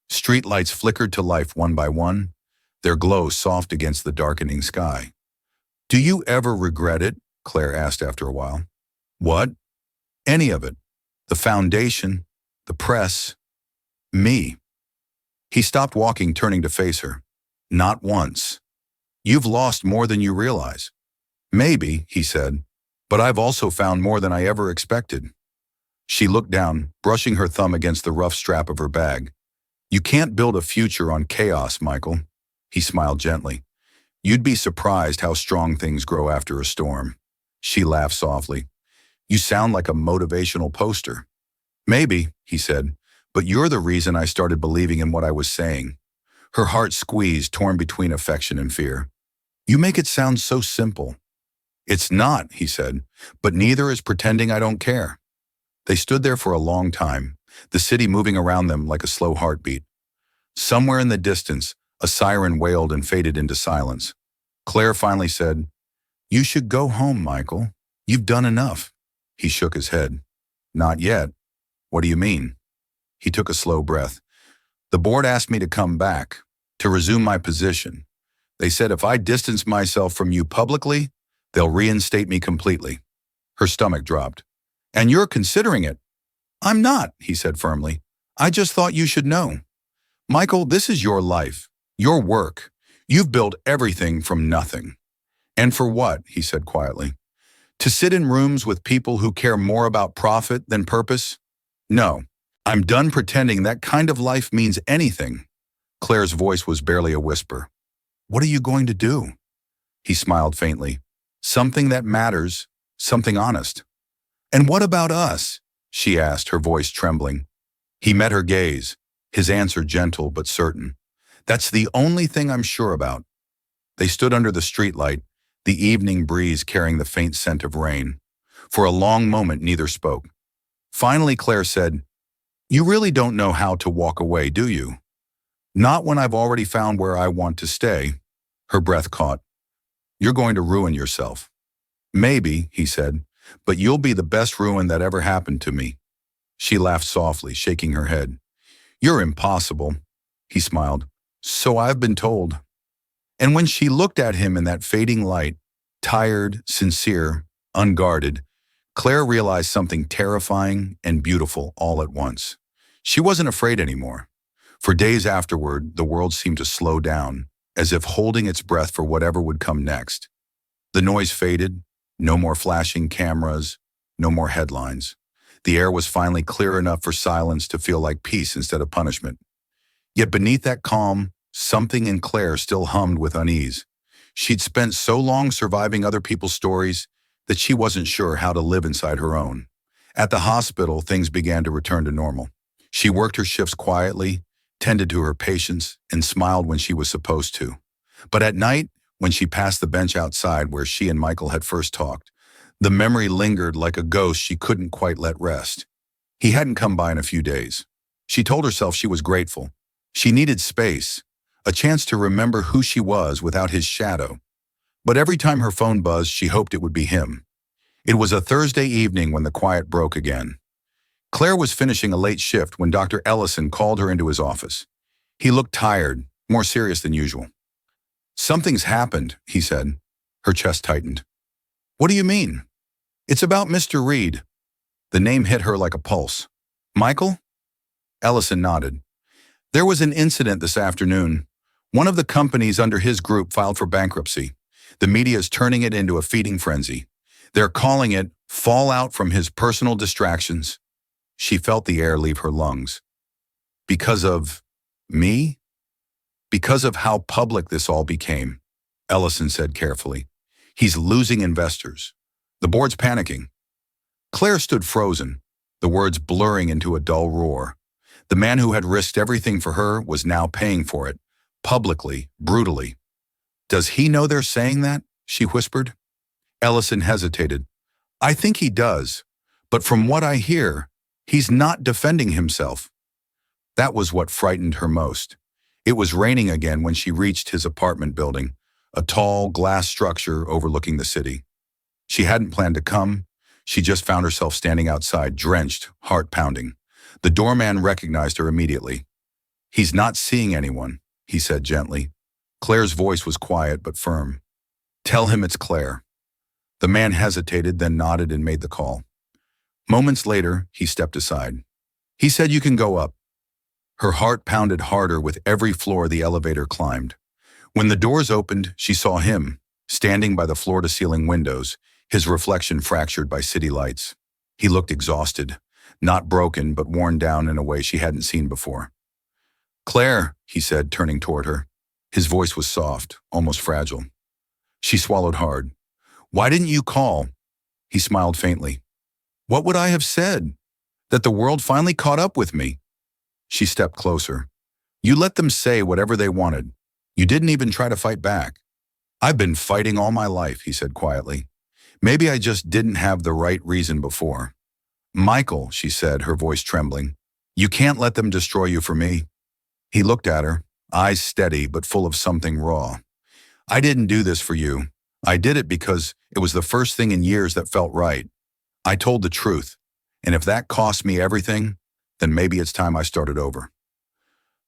Street lights flickered to life one by one, their glow soft against the darkening sky. "Do you ever regret it?" Claire asked after a while. "What?" "Any of it. The foundation, the press, me." He stopped walking, turning to face her. "Not once. You've lost more than you realize." "Maybe," he said, "but I've also found more than I ever expected." She looked down, brushing her thumb against the rough strap of her bag. "You can't build a future on chaos, Michael." He smiled gently. "You'd be surprised how strong things grow after a storm." She laughed softly. "You sound like a motivational poster." "Maybe," he said, "but you're the reason I started believing in what I was saying." Her heart squeezed, torn between affection and fear. "You make it sound so simple." "It's not," he said, "but neither is pretending I don't care." They stood there for a long time, the city moving around them like a slow heartbeat. Somewhere in the distance, a siren wailed and faded into silence. Claire finally said, "You should go home, Michael. You've done enough." He shook his head. "Not yet." "What do you mean?" He took a slow breath. "The board asked me to come back, to resume my position. They said if I distance myself from you publicly, they'll reinstate me completely." Her stomach dropped. "And you're considering it?" "I'm not," he said firmly. "I just thought you should know. Michael, this is your life, your work. You've built everything from nothing." "And for what?" he said quietly. "To sit in rooms with people who care more about profit than purpose? No. I'm done pretending that kind of life means anything." Claire's voice was barely a whisper. "What are you going to do?" He smiled faintly. "Something that matters, something honest." "And what about us?" she asked, her voice trembling. He met her gaze, his answer gentle but certain. "That's the only thing I'm sure about." They stood under the streetlight, the evening breeze carrying the faint scent of rain. For a long moment, neither spoke. Finally, Claire said, "You really don't know how to walk away, do you?" "Not when I've already found where I want to stay." Her breath caught. "You're going to ruin yourself." "Maybe," he said, "but you'll be the best ruin that ever happened to me." She laughed softly, shaking her head. "You're impossible." He smiled. "So I've been told." And when she looked at him in that fading light, tired, sincere, unguarded, Claire realized something terrifying and beautiful all at once. She wasn't afraid anymore. For days afterward, the world seemed to slow down, as if holding its breath for whatever would come next. The noise faded, no more flashing cameras, no more headlines. The air was finally clear enough for silence to feel like peace instead of punishment. Yet beneath that calm, something in Claire still hummed with unease. She'd spent so long surviving other people's stories that she wasn't sure how to live inside her own. At the hospital, things began to return to normal. She worked her shifts quietly, tended to her patients, and smiled when she was supposed to. But at night, when she passed the bench outside where she and Michael had first talked, the memory lingered like a ghost she couldn't quite let rest. He hadn't come by in a few days. She told herself she was grateful. She needed space, a chance to remember who she was without his shadow. But every time her phone buzzed, she hoped it would be him. It was a Thursday evening when the quiet broke again. Claire was finishing a late shift when Dr. Ellison called her into his office. He looked tired, more serious than usual. "Something's happened," he said. Her chest tightened. "What do you mean?" "It's about Mr. Reed." The name hit her like a pulse. "Michael?" Ellison nodded. "There was an incident this afternoon. One of the companies under his group filed for bankruptcy. The media is turning it into a feeding frenzy. They're calling it fallout from his personal distractions." She felt the air leave her lungs. "Because of me?" "Because of how public this all became," Ellison said carefully. "He's losing investors. The board's panicking." Claire stood frozen, the words blurring into a dull roar. The man who had risked everything for her was now paying for it, publicly, brutally. "Does he know they're saying that?" she whispered. Ellison hesitated. I think he does, but from what I hear, he's not defending himself. That was what frightened her most. It was raining again when she reached his apartment building, a tall glass structure overlooking the city. She hadn't planned to come. She just found herself standing outside, drenched, heart pounding. The doorman recognized her immediately. He's not seeing anyone, he said gently. Claire's voice was quiet but firm. Tell him it's Claire. The man hesitated, then nodded and made the call. Moments later, he stepped aside. He said you can go up. Her heart pounded harder with every floor the elevator climbed. When the doors opened, she saw him, standing by the floor-to-ceiling windows, his reflection fractured by city lights. He looked exhausted, not broken but worn down in a way she hadn't seen before. Claire, he said, turning toward her. His voice was soft, almost fragile. She swallowed hard. Why didn't you call? He smiled faintly. What would I have said? That the world finally caught up with me. She stepped closer. You let them say whatever they wanted. You didn't even try to fight back. I've been fighting all my life, he said quietly. Maybe I just didn't have the right reason before. Michael, she said, her voice trembling, you can't let them destroy you for me. He looked at her, eyes steady but full of something raw. I didn't do this for you. I did it because it was the first thing in years that felt right. I told the truth, and if that cost me everything, then maybe it's time I started over.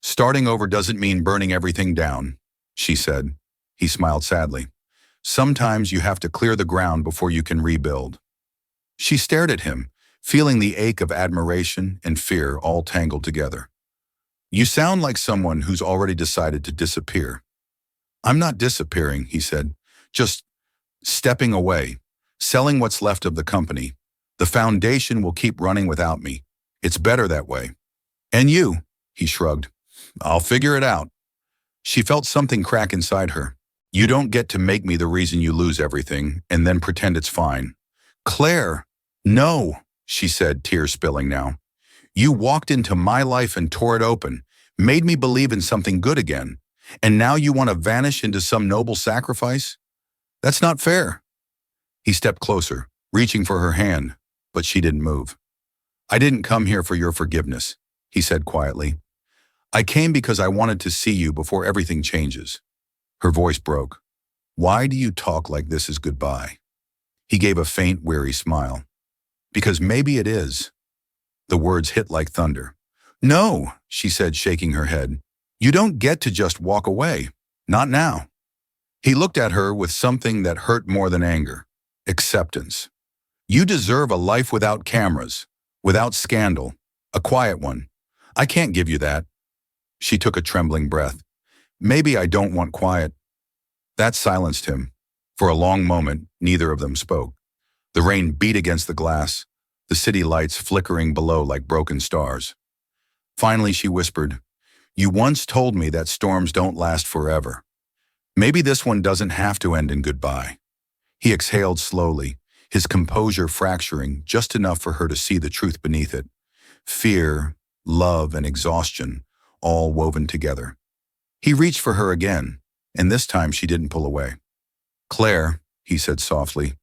Starting over doesn't mean burning everything down, she said. He smiled sadly. Sometimes you have to clear the ground before you can rebuild. She stared at him, feeling the ache of admiration and fear all tangled together. You sound like someone who's already decided to disappear. I'm not disappearing, he said, just stepping away, selling what's left of the company. The foundation will keep running without me. It's better that way. And you, he shrugged. I'll figure it out. She felt something crack inside her. You don't get to make me the reason you lose everything and then pretend it's fine. Claire, no, she said, tears spilling now. You walked into my life and tore it open, made me believe in something good again, and now you want to vanish into some noble sacrifice? That's not fair. He stepped closer, reaching for her hand, but she didn't move. I didn't come here for your forgiveness, he said quietly. I came because I wanted to see you before everything changes. Her voice broke. Why do you talk like this is goodbye? He gave a faint, weary smile. Because maybe it is. The words hit like thunder. No, she said, shaking her head. You don't get to just walk away. Not now. He looked at her with something that hurt more than anger. Acceptance. You deserve a life without cameras, without scandal, a quiet one. I can't give you that. She took a trembling breath. Maybe I don't want quiet. That silenced him. For a long moment, neither of them spoke. The rain beat against the glass, the city lights flickering below like broken stars. Finally, she whispered, You once told me that storms don't last forever. Maybe this one doesn't have to end in goodbye. He exhaled slowly, his composure fracturing just enough for her to see the truth beneath it. Fear, love, and exhaustion, all woven together. He reached for her again, and this time she didn't pull away. Claire, he said softly,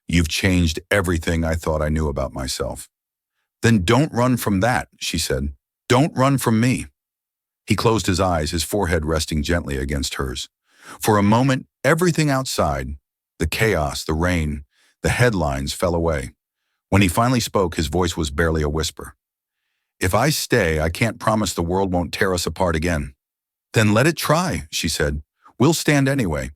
you've changed everything I thought I knew about myself. Then don't run from that, she said. Don't run from me. He closed his eyes, his forehead resting gently against hers. For a moment, everything outside, the chaos, the rain, the headlines fell away. When he finally spoke, his voice was barely a whisper. If I stay, I can't promise the world won't tear us apart again. Then let it try, she said. We'll stand anyway.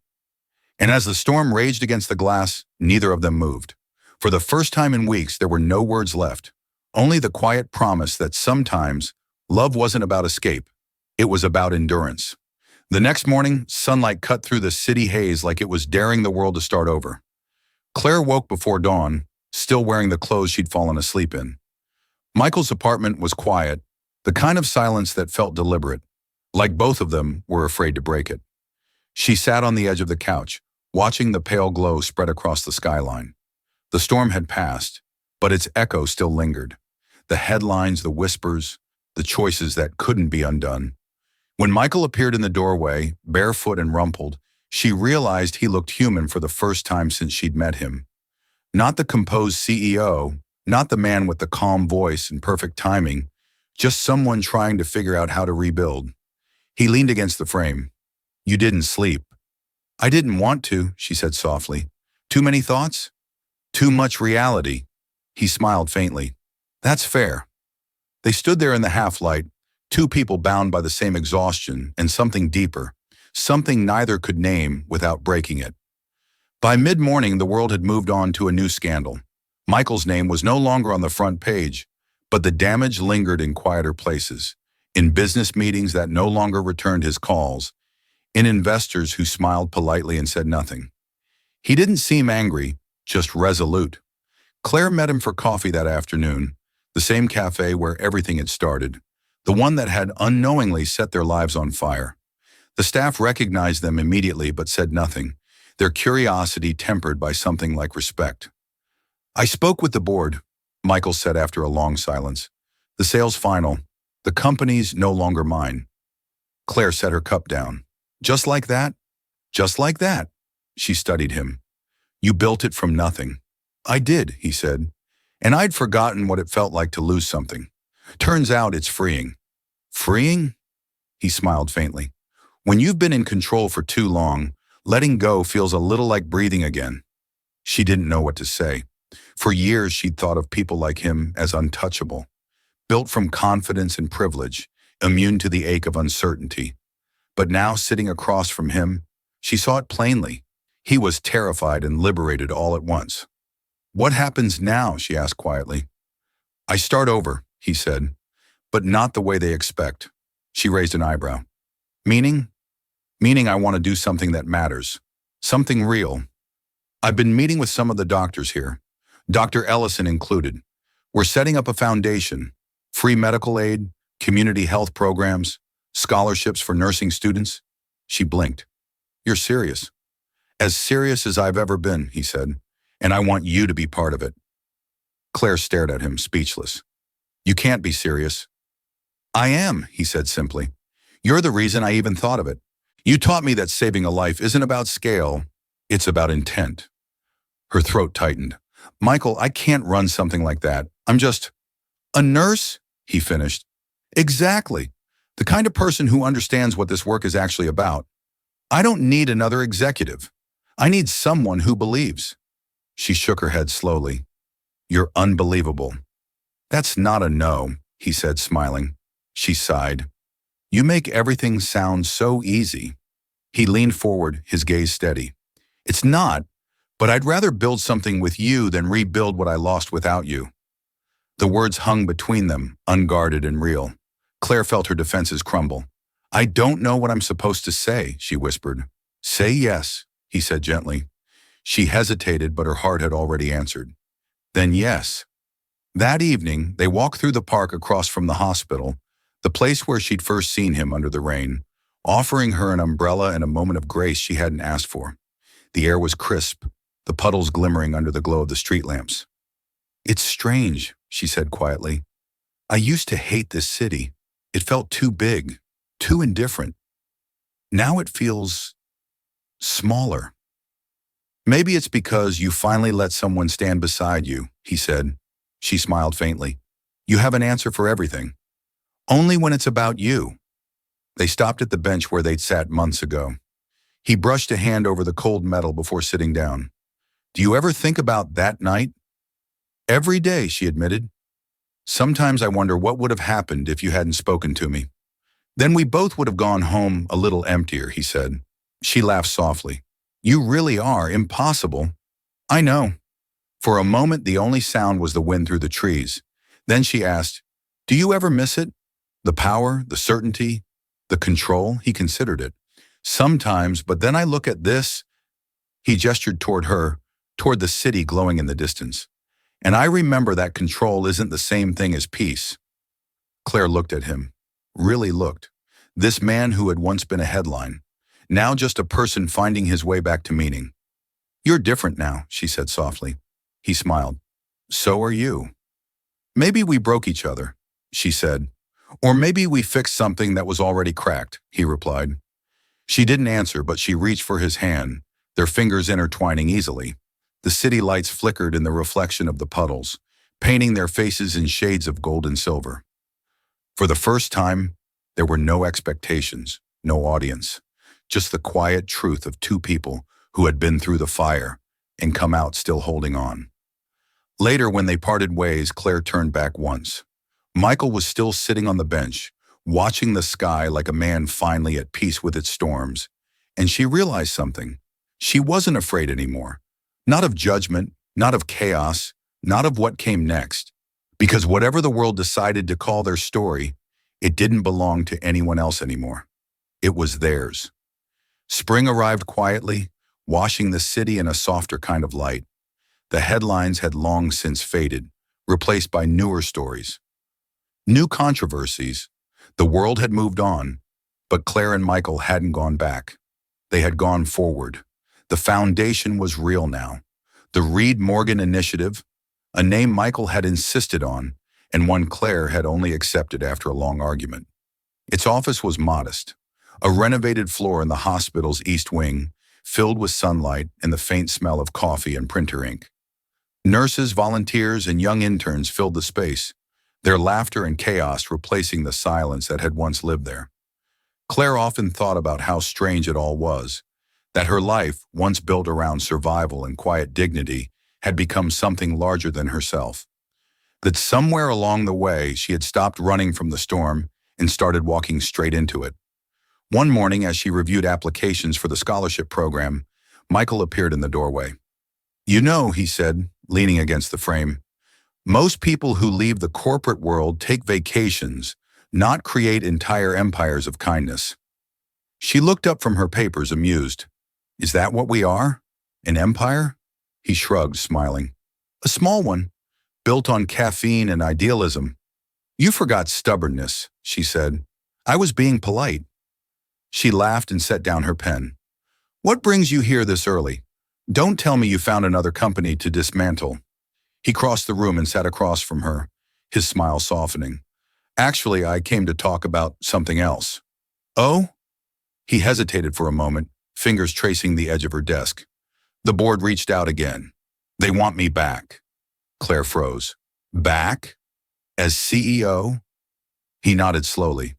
And as the storm raged against the glass, neither of them moved. For the first time in weeks, there were no words left, only the quiet promise that sometimes love wasn't about escape. It was about endurance. The next morning, sunlight cut through the city haze like it was daring the world to start over. Claire woke before dawn, still wearing the clothes she'd fallen asleep in. Michael's apartment was quiet, the kind of silence that felt deliberate, like both of them were afraid to break it. She sat on the edge of the couch, watching the pale glow spread across the skyline. The storm had passed, but its echo still lingered. The headlines, the whispers, the choices that couldn't be undone. When Michael appeared in the doorway, barefoot and rumpled, She realized he looked human for the first time since she'd met him. Not the composed CEO, not the man with the calm voice and perfect timing, just someone trying to figure out how to rebuild. He leaned against the frame. "You didn't sleep." "I didn't want to," she said softly. "Too many thoughts? Too much reality." He smiled faintly. "That's fair." They stood there in the half-light, two people bound by the same exhaustion and something deeper, something neither could name without breaking it. By mid-morning, the world had moved on to a new scandal. Michael's name was no longer on the front page, but the damage lingered in quieter places, in business meetings that no longer returned his calls, in investors who smiled politely and said nothing. He didn't seem angry, just resolute. Claire met him for coffee that afternoon, the same cafe where everything had started, the one that had unknowingly set their lives on fire. The staff recognized them immediately but said nothing, their curiosity tempered by something like respect. "I spoke with the board," Michael said after a long silence. "The sale's final. The company's no longer mine." Claire set her cup down. "Just like that?" "Just like that." She studied him. "You built it from nothing." "I did," he said. "And I'd forgotten what it felt like to lose something. Turns out it's freeing." "Freeing?" He smiled faintly. "When you've been in control for too long, letting go feels a little like breathing again." She didn't know what to say. For years, she'd thought of people like him as untouchable, built from confidence and privilege, immune to the ache of uncertainty. But now, sitting across from him, she saw it plainly. He was terrified and liberated all at once. "What happens now?" she asked quietly. "I start over," he said, "but not the way they expect." She raised an eyebrow. "Meaning?" "Meaning I want to do something that matters. Something real. I've been meeting with some of the doctors here, Dr. Ellison included. We're setting up a foundation, free medical aid, community health programs, scholarships for nursing students." She blinked. "You're serious?" "As serious as I've ever been," he said, "and I want you to be part of it." Claire stared at him, speechless. "You can't be serious." "I am," he said simply. "You're the reason I even thought of it. You taught me that saving a life isn't about scale, it's about intent." Her throat tightened. "Michael, I can't run something like that. I'm just—" "A nurse?" he finished. "Exactly. The kind of person who understands what this work is actually about. I don't need another executive. I need someone who believes." She shook her head slowly. "You're unbelievable." "That's not a no," he said, smiling. She sighed. "You make everything sound so easy." He leaned forward, his gaze steady. "It's not, but I'd rather build something with you than rebuild what I lost without you." The words hung between them, unguarded and real. Claire felt her defenses crumble. "I don't know what I'm supposed to say," she whispered. "Say yes," he said gently. She hesitated, but her heart had already answered. "Then yes." That evening, they walked through the park across from the hospital, the place where she'd first seen him under the rain, offering her an umbrella and a moment of grace she hadn't asked for. The air was crisp, the puddles glimmering under the glow of the street lamps. "It's strange," she said quietly. "I used to hate this city. It felt too big, too indifferent. Now it feels smaller." "Maybe it's because you finally let someone stand beside you," he said. She smiled faintly. "You have an answer for everything. Only when it's about you." They stopped at the bench where they'd sat months ago. He brushed a hand over the cold metal before sitting down. "Do you ever think about that night?" "Every day," she admitted. "Sometimes I wonder what would have happened if you hadn't spoken to me." "Then we both would have gone home a little emptier," he said. She laughed softly. "You really are impossible." "I know." For a moment, the only sound was the wind through the trees. Then she asked, "Do you ever miss it? The power, the certainty, the control?" He considered it. "Sometimes, but then I look at this." He gestured toward her, toward the city glowing in the distance. "And I remember that control isn't the same thing as peace." Claire looked at him, really looked. This man who had once been a headline, now just a person finding his way back to meaning. "You're different now," she said softly. He smiled. "So are you." "Maybe we broke each other," she said. "Or maybe we fixed something that was already cracked," he replied. She didn't answer, but she reached for his hand, their fingers intertwining easily. The city lights flickered in the reflection of the puddles, painting their faces in shades of gold and silver. For the first time, there were no expectations, no audience, just the quiet truth of two people who had been through the fire and come out still holding on. Later, when they parted ways, Claire turned back once. Michael was still sitting on the bench, watching the sky like a man finally at peace with its storms, and she realized something. She wasn't afraid anymore. Not of judgment, not of chaos, not of what came next. Because whatever the world decided to call their story, it didn't belong to anyone else anymore. It was theirs. Spring arrived quietly, washing the city in a softer kind of light. The headlines had long since faded, replaced by newer stories. New controversies. The world had moved on, but Claire and Michael hadn't gone back. They had gone forward. The foundation was real now. The Reed Morgan Initiative, a name Michael had insisted on, and one Claire had only accepted after a long argument. Its office was modest, a renovated floor in the hospital's east wing, filled with sunlight and the faint smell of coffee and printer ink. Nurses, volunteers, and young interns filled the space, their laughter and chaos replacing the silence that had once lived there. Claire often thought about how strange it all was, that her life, once built around survival and quiet dignity, had become something larger than herself. That somewhere along the way she had stopped running from the storm and started walking straight into it. One morning, as she reviewed applications for the scholarship program, Michael appeared in the doorway. "You know," he said, leaning against the frame, "most people who leave the corporate world take vacations, not create entire empires of kindness." She looked up from her papers, amused. "Is that what we are? An empire?" He shrugged, smiling. "A small one, built on caffeine and idealism." "You forgot stubbornness," she said. "I was being polite." She laughed and set down her pen. "What brings you here this early? Don't tell me you found another company to dismantle." He crossed the room and sat across from her, his smile softening. "Actually, I came to talk about something else." "Oh?" He hesitated for a moment, fingers tracing the edge of her desk. The board reached out again. "They want me back." Claire froze. "Back? As CEO?" He nodded slowly.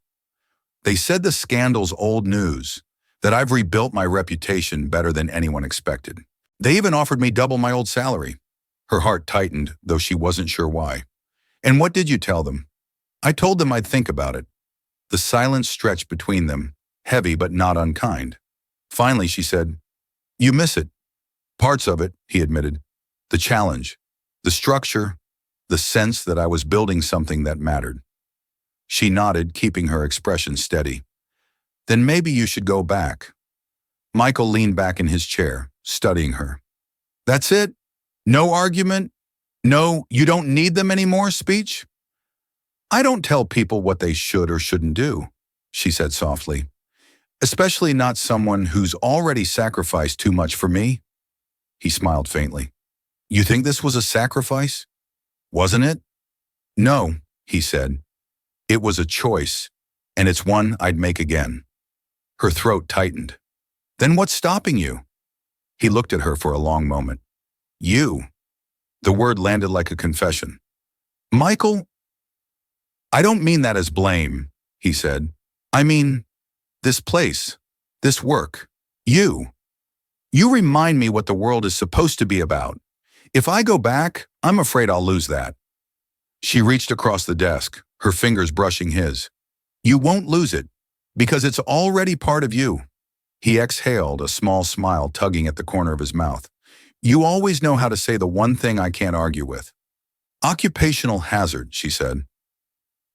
"They said the scandal's old news, that I've rebuilt my reputation better than anyone expected. They even offered me double my old salary." Her heart tightened, though she wasn't sure why. "And what did you tell them?" "I told them I'd think about it." The silence stretched between them, heavy but not unkind. Finally, she said, "You miss it." "Parts of it," he admitted. "The challenge, the structure, the sense that I was building something that mattered." She nodded, keeping her expression steady. "Then maybe you should go back." Michael leaned back in his chair, studying her. "That's it? No argument? No, you don't need them anymore speech?" "I don't tell people what they should or shouldn't do," she said softly. "Especially not someone who's already sacrificed too much for me." He smiled faintly. "You think this was a sacrifice? Wasn't it?" "No," he said. "It was a choice, and it's one I'd make again." Her throat tightened. "Then what's stopping you?" He looked at her for a long moment. "You." The word landed like a confession. "Michael, I don't mean that as blame," he said. "I mean, this place, this work, you. You remind me what the world is supposed to be about. If I go back, I'm afraid I'll lose that." She reached across the desk, her fingers brushing his. "You won't lose it, because it's already part of you." He exhaled, a small smile tugging at the corner of his mouth. "You always know how to say the one thing I can't argue with." "Occupational hazard," she said.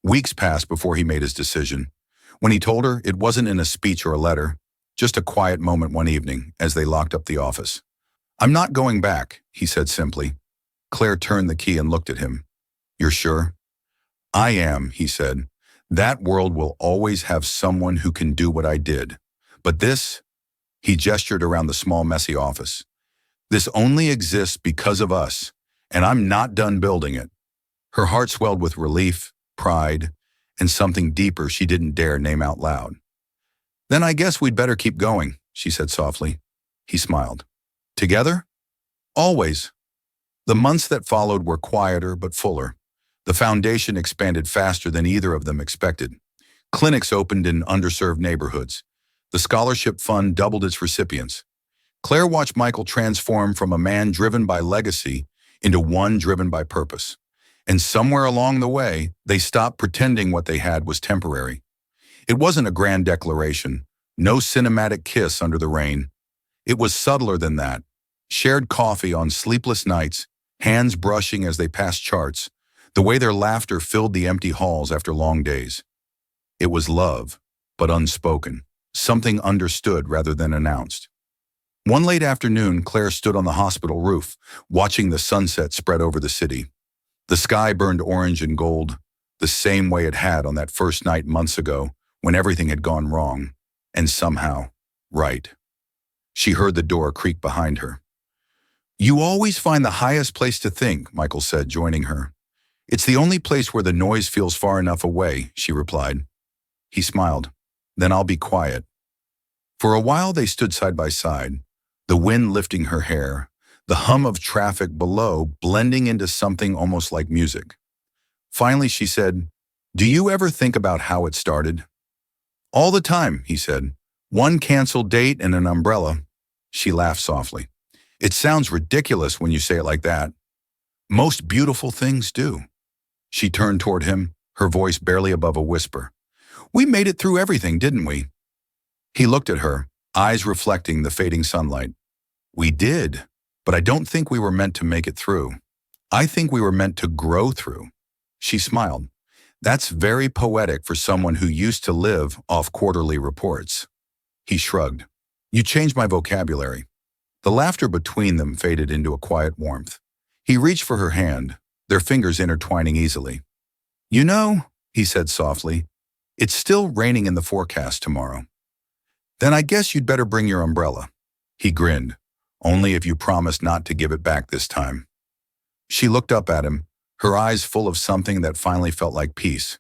Weeks passed before he made his decision. When he told her, it wasn't in a speech or a letter, just a quiet moment one evening as they locked up the office. "I'm not going back," he said simply. Claire turned the key and looked at him. "You're sure?" "I am," he said. "That world will always have someone who can do what I did. But this," he gestured around the small, messy office, "this only exists because of us, and I'm not done building it." Her heart swelled with relief, pride, and something deeper she didn't dare name out loud. Then I guess we'd better keep going, she said softly. He smiled. Together? Always. The months that followed were quieter but fuller. The foundation expanded faster than either of them expected. Clinics opened in underserved neighborhoods. The scholarship fund doubled its recipients. Claire watched Michael transform from a man driven by legacy into one driven by purpose. And somewhere along the way, they stopped pretending what they had was temporary. It wasn't a grand declaration, no cinematic kiss under the rain. It was subtler than that. Shared coffee on sleepless nights, hands brushing as they passed charts, the way their laughter filled the empty halls after long days. It was love, but unspoken, something understood rather than announced. One late afternoon, Claire stood on the hospital roof, watching the sunset spread over the city. The sky burned orange and gold, the same way it had on that first night months ago, when everything had gone wrong, and somehow, right. She heard the door creak behind her. You always find the highest place to think, Michael said, joining her. It's the only place where the noise feels far enough away, she replied. He smiled. Then I'll be quiet. For a while they stood side by side, the wind lifting her hair, the hum of traffic below blending into something almost like music. Finally she said, Do you ever think about how it started? All the time, he said. One canceled date and an umbrella. She laughed softly. It sounds ridiculous when you say it like that. Most beautiful things do. She turned toward him, her voice barely above a whisper. We made it through everything, didn't we? He looked at her, eyes reflecting the fading sunlight. We did, but I don't think we were meant to make it through. I think we were meant to grow through. She smiled. That's very poetic for someone who used to live off quarterly reports. He shrugged. You changed my vocabulary. The laughter between them faded into a quiet warmth. He reached for her hand, their fingers intertwining easily. You know, he said softly, it's still raining in the forecast tomorrow. Then I guess you'd better bring your umbrella. He grinned. Only if you promise not to give it back this time. She looked up at him, her eyes full of something that finally felt like peace.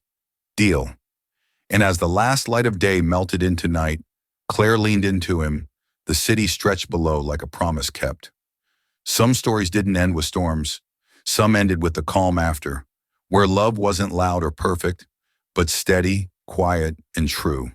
Deal. And as the last light of day melted into night, Claire leaned into him, the city stretched below like a promise kept. Some stories didn't end with storms. Some ended with the calm after, where love wasn't loud or perfect, but steady, quiet, and true.